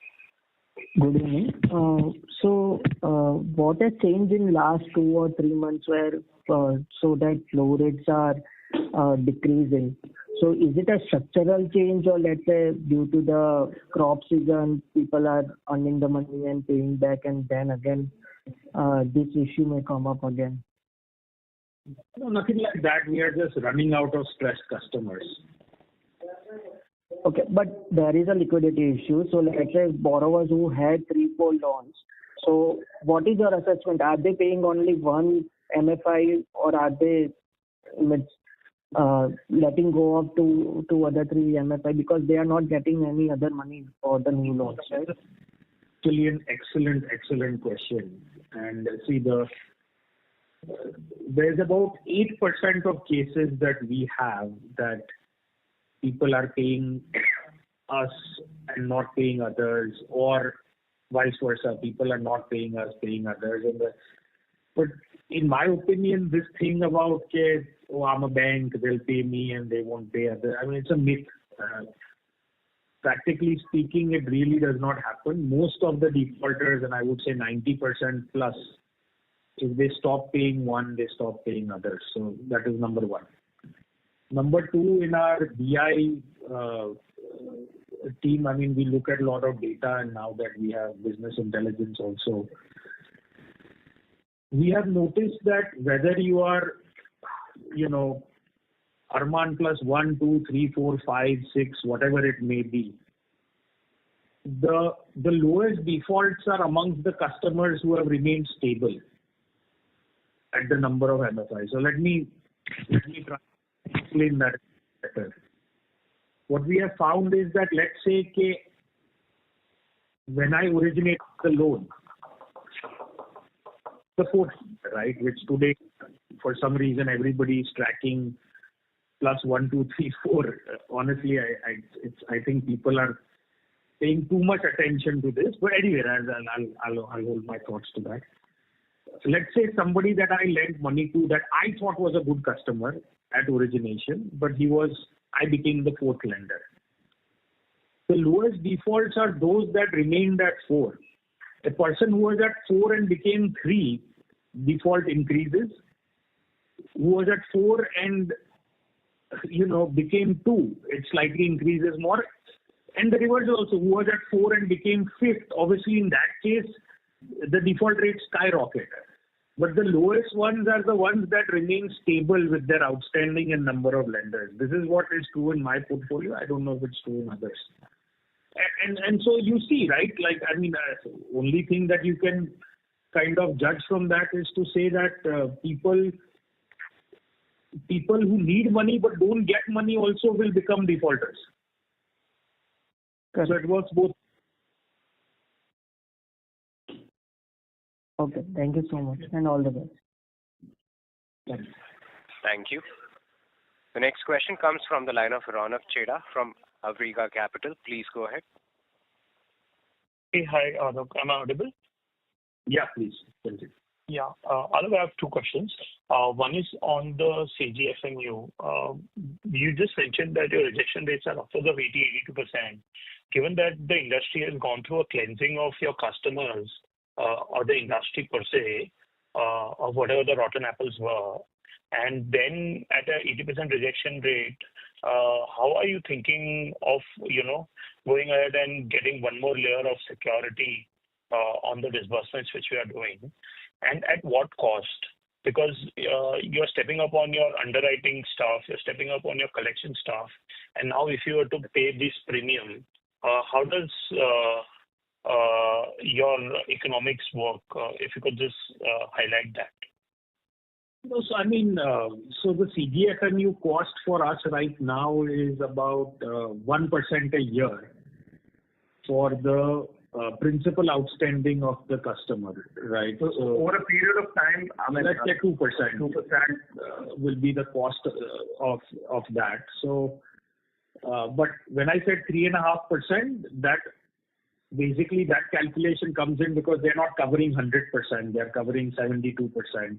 Good evening. What has changed in last 2 or 3 months where so that flow rates are decreasing? So is it a structural change, or let's say due to the crop season, people are earning the money and paying back, and then again this issue may come up again? No, nothing like that. We are just running out of stressed customers. Okay, but there is a liquidity issue. So let's say borrowers who had 3-4 loans. So what is your assessment? Are they paying only one MFI, or are they letting go of two other 3 MFI because they are not getting any other money for the new loans, right? Actually, an excellent question. And see, there's about 8% of cases that we have that people are paying us and not paying others, or vice versa. People are not paying us, paying others. But in my opinion, this thing about, I'm a bank, they'll pay me and they won't pay others, it's a myth. Practically speaking, it really does not happen. Most of the defaulters, and I would say 90% plus, if they stop paying one, they stop paying others. So that is number one. Number two, in our BI team, we look at a lot of data, and now that we have business intelligence also, we have noticed that whether you are, Arman plus 1, 2, 3, 4, 5, 6, whatever it may be, the lowest defaults are amongst the customers who have remained stable at the number of MFI. So let me try to explain that better. What we have found is that, let's say, when I originate the loan, the fourth, right, which today, for some reason, everybody is tracking plus 1, 2, 3, 4. Honestly, I think people are paying too much attention to this. But anyway, I'll hold my thoughts to that. So let's say somebody that I lent money to that I thought was a good customer at origination, but I became the fourth lender. The lowest defaults are those that remained at 4. A person who was at 4 and became 3, default increases. Who was at 4 and became 2, it slightly increases more. And the reverse also, who was at 4 and became 5th, obviously in that case, the default rate skyrocket. But the lowest ones are the ones that remain stable with their outstanding and number of lenders. This is what is true in my portfolio. I don't know if it's true in others. And so you see, right? Only thing that you can kind of judge from that is to say that people who need money but don't get money also will become defaulters. Correct. So it works both. Okay, thank you so much, and all the best. Thanks. Thank you. The next question comes from the line of Ronak Cheda from Aviga Capital. Please go ahead. Hey, hi, Alok. Am I audible? Yeah, please. Thank you. Yeah. Alok, I have 2 questions. One is on the CGFMU. You just mentioned that your rejection rates are upwards of 80-82%. Given that the industry has gone through a cleansing of your customers, or the industry per se, of whatever the rotten apples were, and then at a 80% rejection rate, how are you thinking of, going ahead and getting one more layer of security on the disbursements which we are doing, and at what cost? Because you're stepping up on your underwriting staff, you're stepping up on your collection staff, and now if you were to pay this premium, how does your economics work? If you could just highlight that. No, so I mean, so the CGFMU cost for us right now is about 1% a year for the principal outstanding of the customer, right? So over a period of time, I mean, let's say 2%. 2% will be the cost of that. So, but when I said 3.5%, that basically that calculation comes in because they're not covering 100%, they're covering 72%.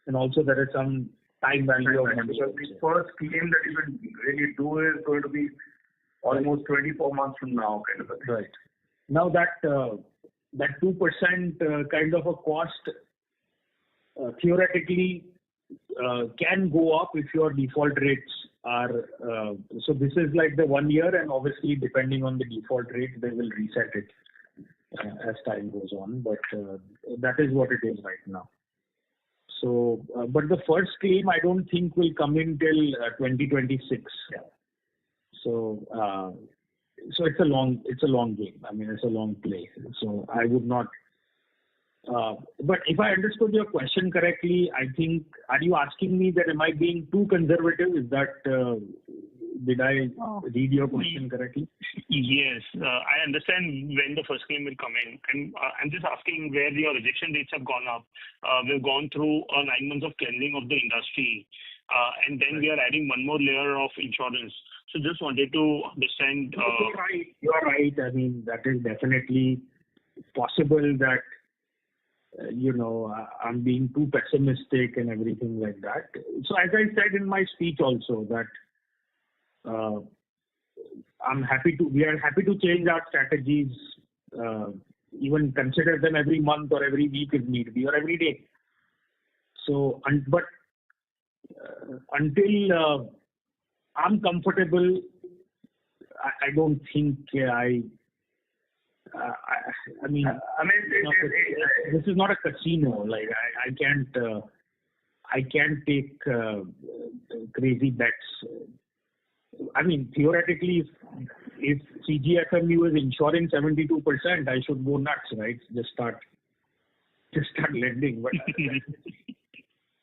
And also there is some time value of money. Because the first claim that you can really do is going to be almost 24 months from now, kind of a thing. Right. Now that 2% kind of a cost theoretically can go up if your default rates are, so this is like the 1 year, and obviously depending on the default rate, they will reset it as time goes on. But that is what it is right now. So, but the first claim I don't think will come in till 2026. Yeah. So, so it's a long game. I mean, it's a long play. So I would not. But if I understood your question correctly, I think, are you asking me that am I being too conservative? Is that did I read your question correctly? Yes, I understand when the first claim will come in, and I'm just asking where your rejection rates have gone up. We've gone through 9 months of cleansing of the industry, and then we are adding one more layer of insurance. So just wanted to understand. You are right. I mean, that is definitely possible that, I'm being too pessimistic and everything like that. So as I said in my speech also that we are happy to change our strategies, even consider them every month or every week if need be, or every day. So, but until I'm comfortable, I don't think this is not a casino. Like I can't take crazy bets. I mean, theoretically, if CGFMU is insuring 72%, I should go nuts, right? Just start lending. But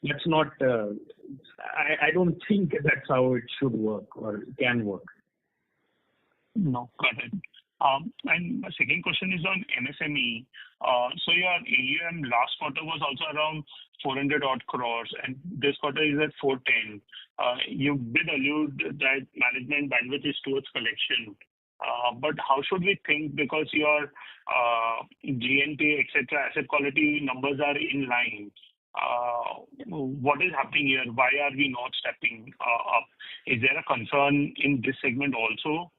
that's not. I don't think that's how it should work or can work. No, got it. And my second question is on MSME. So your AUM last quarter was also around 400 odd crores, and this quarter is at 410. You did allude that management bandwidth is towards collection. But how should we think, because your GNPA, etc., asset quality numbers are in line? What is happening here? Why are we not stepping up? Is there a concern in this segment also,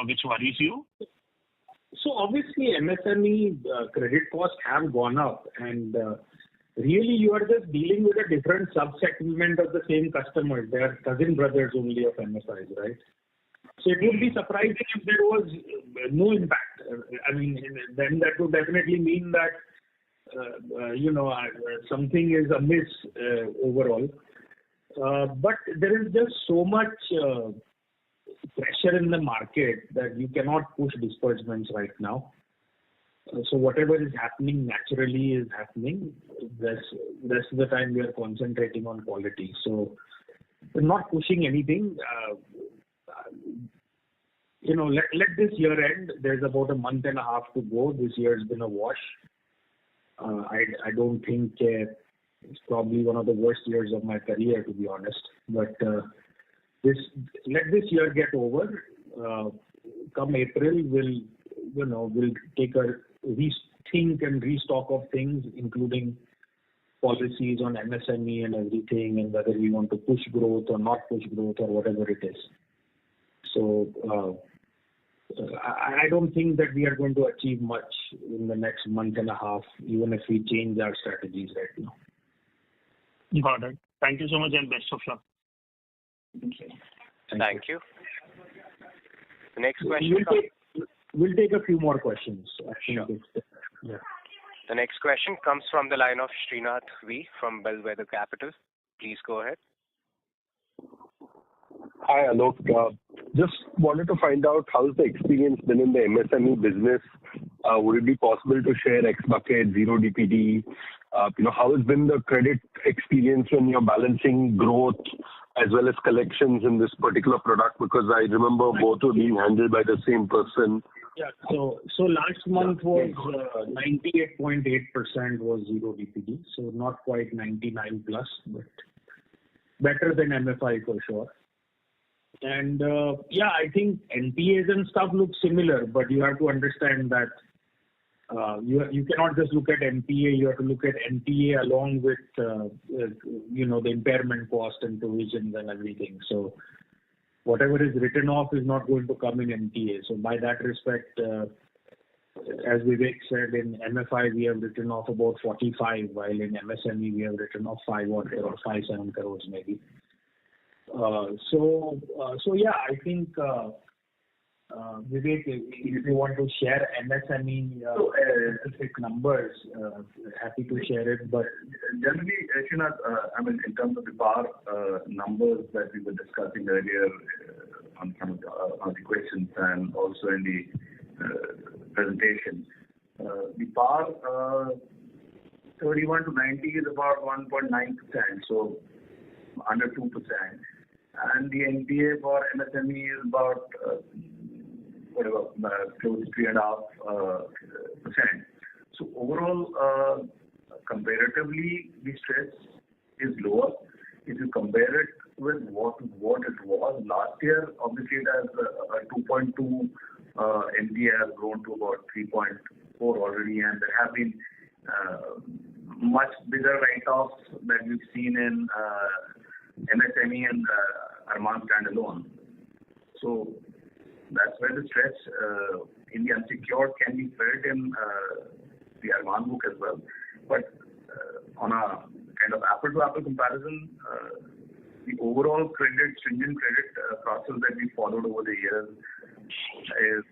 which worries you? So obviously MSME credit costs have gone up, and really you are just dealing with a different sub-segment of the same customers. They are cousin brothers only of MFIs, right? So it would be surprising if there was no impact. I mean, then that would definitely mean that something is amiss overall. But there is just so much pressure in the market that you cannot push disbursements right now. So whatever is happening naturally is happening. Rest of the time we are concentrating on quality. So we're not pushing anything. Let this year end. There's about a month and a half to go. This year has been a wash. I don't think it's probably one of the worst years of my career, to be honest. But let this year get over. Come April, we'll take a rethink and restock of things, including policies on MSME and everything, and whether we want to push growth or not push growth or whatever it is. So I don't think that we are going to achieve much in the next month and a half, even if we change our strategies right now. Got it. Thank you so much and best of luck. Thank you. The next question We'll take a few more questions. Sure. Yeah. The next question comes from the line of Srinath V from Bellwether Capital. Please go ahead. Hi, Alok. Just wanted to find out how's the experience been in the MSME business. Would it be possible to share X bucket, zero DPD? How has been the credit experience when you're balancing growth as well as collections in this particular product? Because I remember both were being handled by the same person. Yeah. So last month was 98.8% was zero DPD. So not quite 99 plus, but better than MFI for sure. And I think NPAs and stuff look similar, but you have to understand that you cannot just look at NPA. You have to look at NPA along with the impairment cost and provisions and everything. So whatever is written off is not going to come in NPA. So by that respect, as Vivek said, in MFI we have written off about 45, while in MSME we have written off 5 or 7 crores maybe. I think Vivek, if you want to share MSME specific numbers, happy to share it. But generally, Srinath, in terms of the PAR numbers that we were discussing earlier on the questions and also in the presentation, the PAR 31 to 90 is about 1.9%, so under 2%. And the NPA for MSME is about close to 3.5%. So overall, comparatively, the stress is lower. If you compare it with what it was last year, obviously it has a 2.2 NPA has grown to about 3.4 already, and there have been much bigger write-offs that we've seen in MSME and Arman standalone. So that's where the stress in the unsecured can be felt in the Arman book as well. But on a kind of apple-to-apple comparison, the overall stringent credit process that we followed over the years is,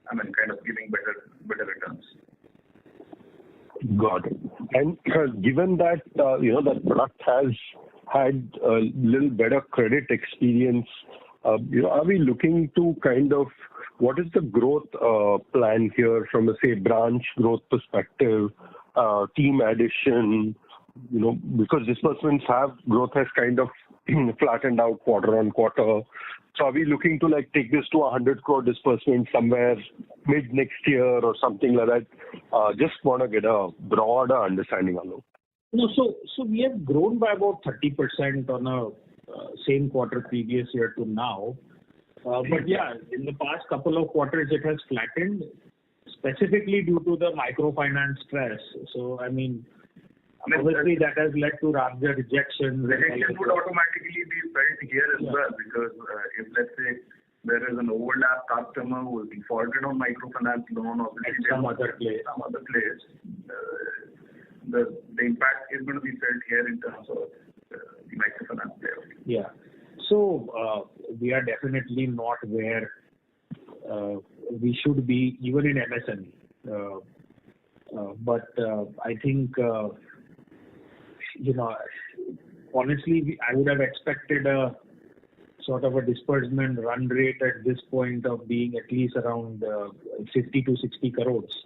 kind of giving better returns. Got it. And given that that product has had a little better credit experience, are we looking to what is the growth plan here from a branch growth perspective, team addition? Because disbursements growth has kind of flattened out quarter on quarter. So are we looking to take this to 100 crore disbursement somewhere mid next year or something like that? Just want to get a broader understanding, Alok. No, so we have grown by about 30% on a same quarter previous year to now. But in the past couple of quarters it has flattened, specifically due to the microfinance stress. So obviously that has led to larger rejections. Rejection would automatically be felt here as well, because if let's say there is an overlap customer who will be defaulted on microfinance loan or some other place, the impact is going to be felt here in terms of the microfinance player. Yeah. So we are definitely not where we should be, even in MSME. But I think, honestly, I would have expected a sort of a disbursement run rate at this point of being at least around 50 to 60 crores.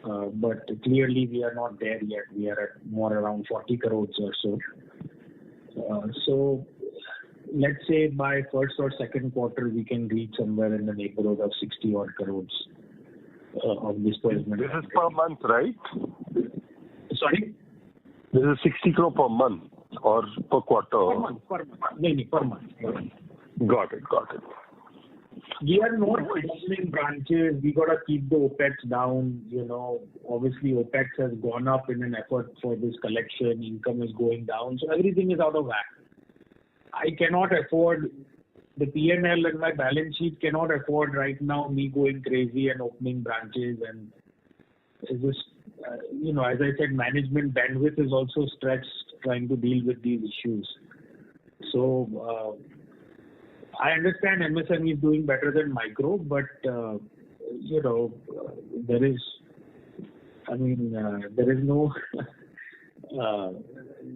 But clearly we are not there yet. We are at more around 40 crores or so. So let's say by first or second quarter we can reach somewhere in the neighborhood of 60 odd crores of disbursement. This is per month, right? Sorry? This is 60 crore per month or per quarter? Per month. Per month. Got it. We are not opening branches. We got to keep the OPEX down. Obviously OPEX has gone up in an effort for this collection. Income is going down. So everything is out of whack. I cannot afford, the P&L and my balance sheet cannot afford right now me going crazy and opening branches, and it's just as I said, management bandwidth is also stretched trying to deal with these issues. So I understand MSME is doing better than micro, but there is no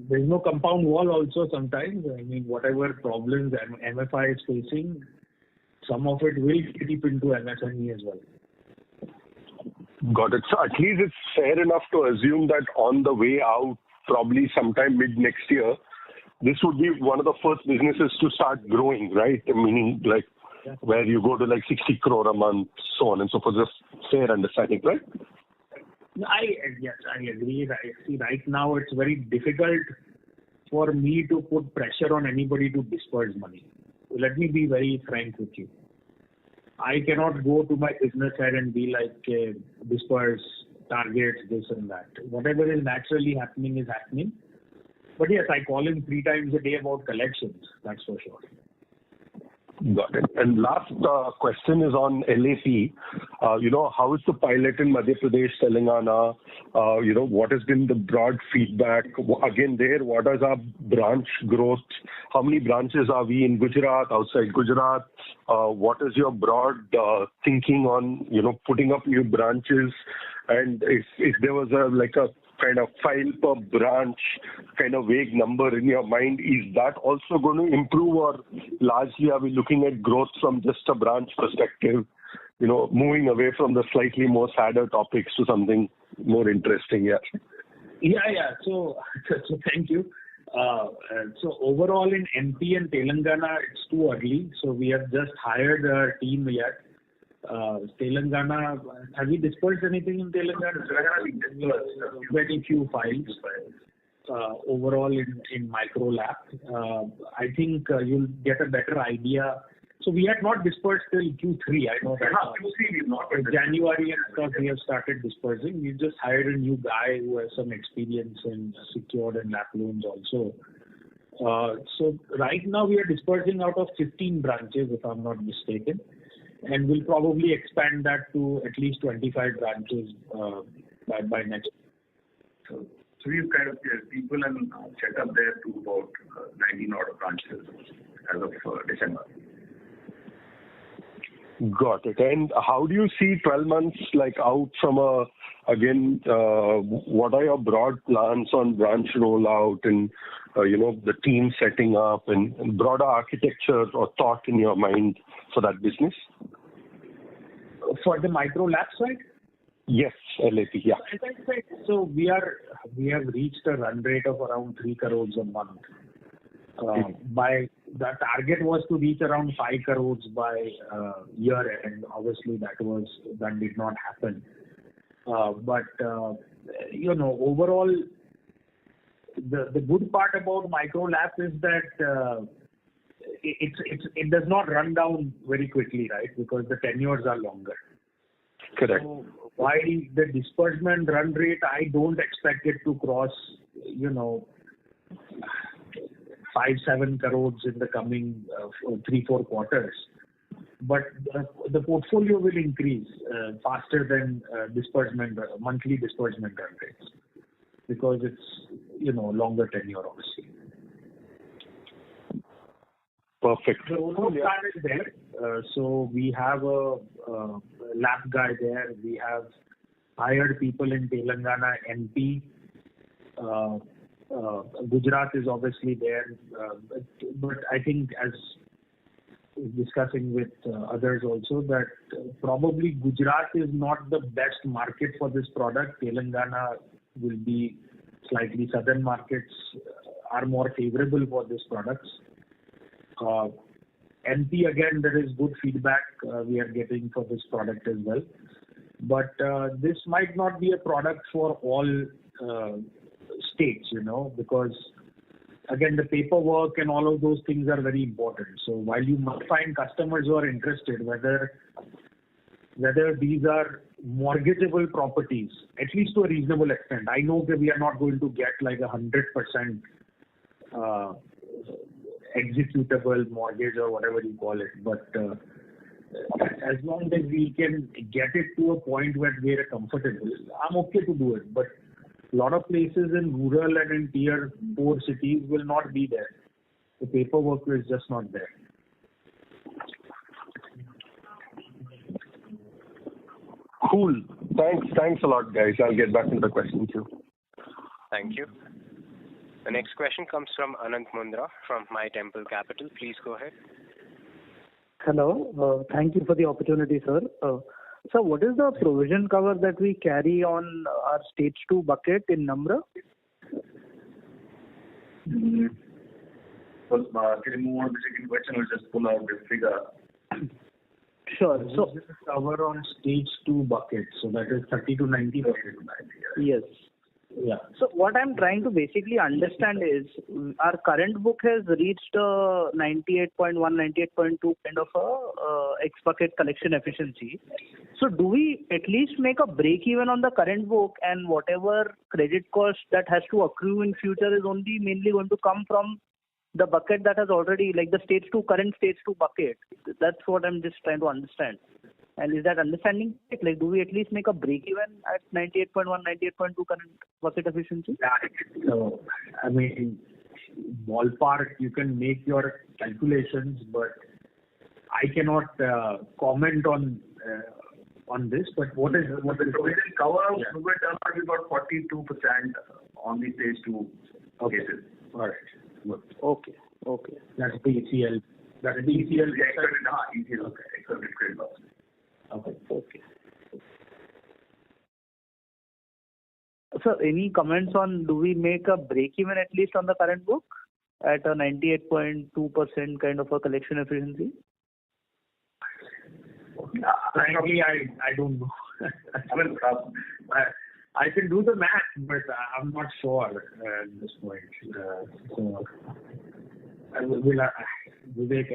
there's no compound wall also sometimes. I mean, whatever problems MFI is facing, some of it will creep into MSME as well. Got it. So at least it's fair enough to assume that on the way out, probably sometime mid next year, this would be one of the first businesses to start growing, right? Meaning like where you go to like 60 crore a month, so on and so forth. Just fair understanding, right? Yes, I agree. See, right now it's very difficult for me to put pressure on anybody to disperse money. Let me be very frank with you. I cannot go to my business head and be like, disperse, targets, this and that. Whatever is naturally happening is happening. But yes, I call him 3 times a day about collections, that's for sure. Got it. And last question is on LAP. How is the pilot in Madhya Pradesh, Telangana? What has been the broad feedback? Again, what is our branch growth? How many branches are we in Gujarat, outside Gujarat? What is your broad thinking on, putting up new branches? And if there was a kind of file per branch kind of vague number in your mind, is that also going to improve, or largely are we looking at growth from just a branch perspective, moving away from the slightly more sadder topics to something more interesting? Yeah. So thank you. So overall in MP and Telangana, it's too early. So we have just hired a team yet. Telangana, have we dispersed anything in Telangana? Very few files overall in micro lab. I think you'll get a better idea. So we had not dispersed till Q3. I know that. Q3 we've not. January and stuff we have started dispersing. We just hired a new guy who has some experience in secured and lap loans also. So right now we are dispersing out of 15 branches, if I'm not mistaken. And we'll probably expand that to at least 25 branches by next year. So we've kind of people and set up there to about 19 odd branches as of December. Got it. And how do you see 12 months out from what are your broad plans on branch rollout and, the team setting up and broader architecture or thought in your mind for that business? For the micro lab side? Yes, LAP, yeah. As I said, so we have reached a run rate of around 3 crores a month. By the target was to reach around 5 crores by year end. Obviously, that did not happen. But overall, the good part about micro lab is that it does not run down very quickly, right? Because the tenures are longer. Correct. So while the disbursement run rate, I don't expect it to cross, 5-7 crores in the coming 3-4 quarters. But the portfolio will increase faster than monthly disbursement run rates, because it's longer tenure obviously. Perfect. The overall plan is there. So we have a lab guy there. We have hired people in Telangana, MP. Gujarat is obviously there. But I think, as discussing with others also, that probably Gujarat is not the best market for this product. Telangana will be slightly, southern markets are more favorable for this products. MP, again, there is good feedback we are getting for this product as well. But this might not be a product for all states, because again, the paperwork and all of those things are very important. So while you must find customers who are interested, whether these are mortgageable properties, at least to a reasonable extent. I know that we are not going to get like 100% executable mortgage or whatever you call it, but as long as we can get it to a point where we are comfortable, I'm okay to do it. But a lot of places in rural and in tier 4 cities will not be there. The paperwork is just not there. Cool. Thanks a lot, guys. I'll get back into the question queue. Thank you. The next question comes from Anant Mundra from My Temple Capital. Please go ahead. Hello. Thank you for the opportunity, sir. So what is the provision cover that we carry on our stage 2 bucket in Namra? Can you move on to the second question or just pull out the figure? Sure. So cover on stage 2 bucket. So that is 30 to 90 bucket. Yes. Yeah. So what I'm trying to basically understand is our current book has reached 98.1, 98.2 kind of a X bucket collection efficiency. So do we at least make a break even on the current book, and whatever credit cost that has to accrue in future is only mainly going to come from the bucket that has already, like the current stage 2 bucket? That's what I'm just trying to understand. And is that understanding it? Like, do we at least make a break even at 98.1, 98.2 current bucket efficiency? Yeah. So, I mean, ballpark, you can make your calculations, but I cannot comment on this. But what is the provision cover? We got 42% on the stage 2 cases. All right. Good. Okay. That's the ECL. That's the ECL. Okay. So any comments on, do we make a break even at least on the current book at a 98.2% kind of a collection efficiency? Frankly, I don't know. I mean, I can do the math, but I'm not sure at this point. So, Vivek,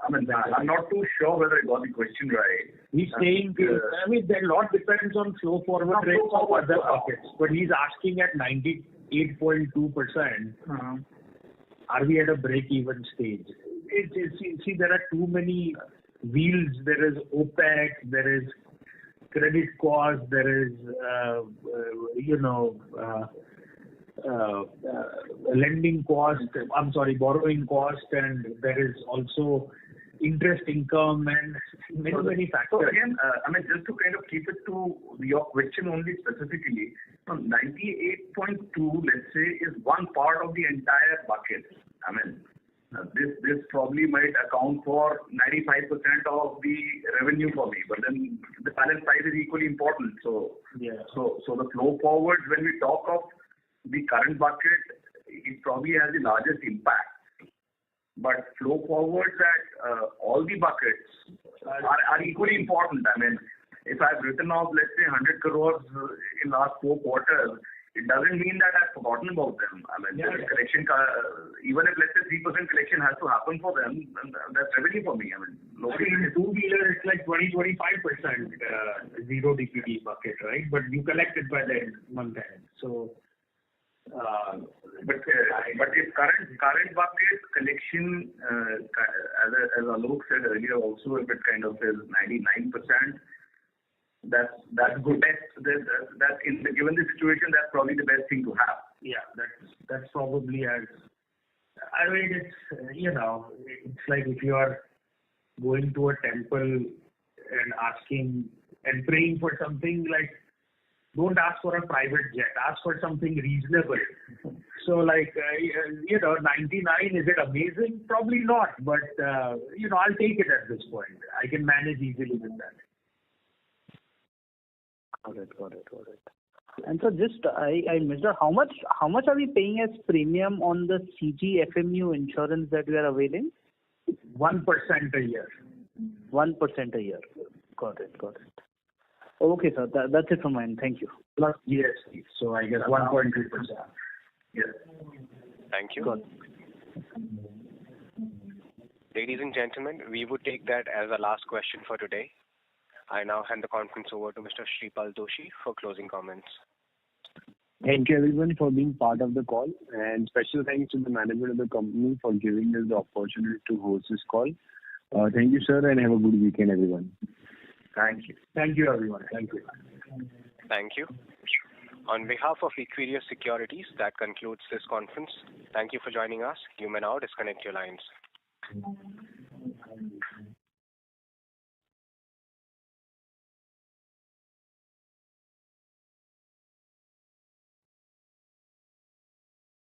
I'm not too sure whether I got the question right. He's saying, I mean, a lot depends on flow forward rates of other buckets, but he's asking at 98.2%, are we at a break-even stage? See, there are too many wheels. There is OPEX, there is credit cost, there is, lending cost, borrowing cost, and there is also interest income and many factors. So again, just to kind of keep it to your question only specifically, 98.2, let's say, is one part of the entire bucket. This probably might account for 95% of the revenue for me, but then the balance side is equally important. So the flow forward, when we talk of the current bucket, it probably has the largest impact. But flow forwards at all the buckets are equally important. If I've written off, let's say, 100 crores in last 4 quarters, it doesn't mean that I've forgotten about them. Collection, even if let's say 3% collection has to happen for them, that's revenue for me. In two-wheeler, it's like 20-25% zero DPD bucket, right? But you collect it by the month end. So, but if current bucket collection, as Alok said earlier, also if it kind of is 99%. That's good. That's given the situation, that's probably the best thing to have. Yeah, that's probably as. I mean, it's like if you are going to a temple and asking and praying for something, like, don't ask for a private jet. Ask for something reasonable. So, 99, is it amazing? Probably not. But I'll take it at this point. I can manage easily with that. Got it. And so I missed out. How much are we paying as premium on the CGFMU insurance that we are availing? 1% a year. 1% a year. Got it. Okay, sir. That's it from mine. Thank you. Plus GST. So I guess 1.2%. Yes. Thank you. Got it. Ladies and gentlemen, we would take that as the last question for today. I now hand the conference over to Mr. Shripal Doshi for closing comments. Thank you everyone for being part of the call, and special thanks to the management of the company for giving us the opportunity to host this call. Thank you, sir, and have a good weekend, everyone. Thank you. Thank you, everyone. Thank you. Thank you. On behalf of Equirius Securities, that concludes this conference. Thank you for joining us. You may now disconnect your lines.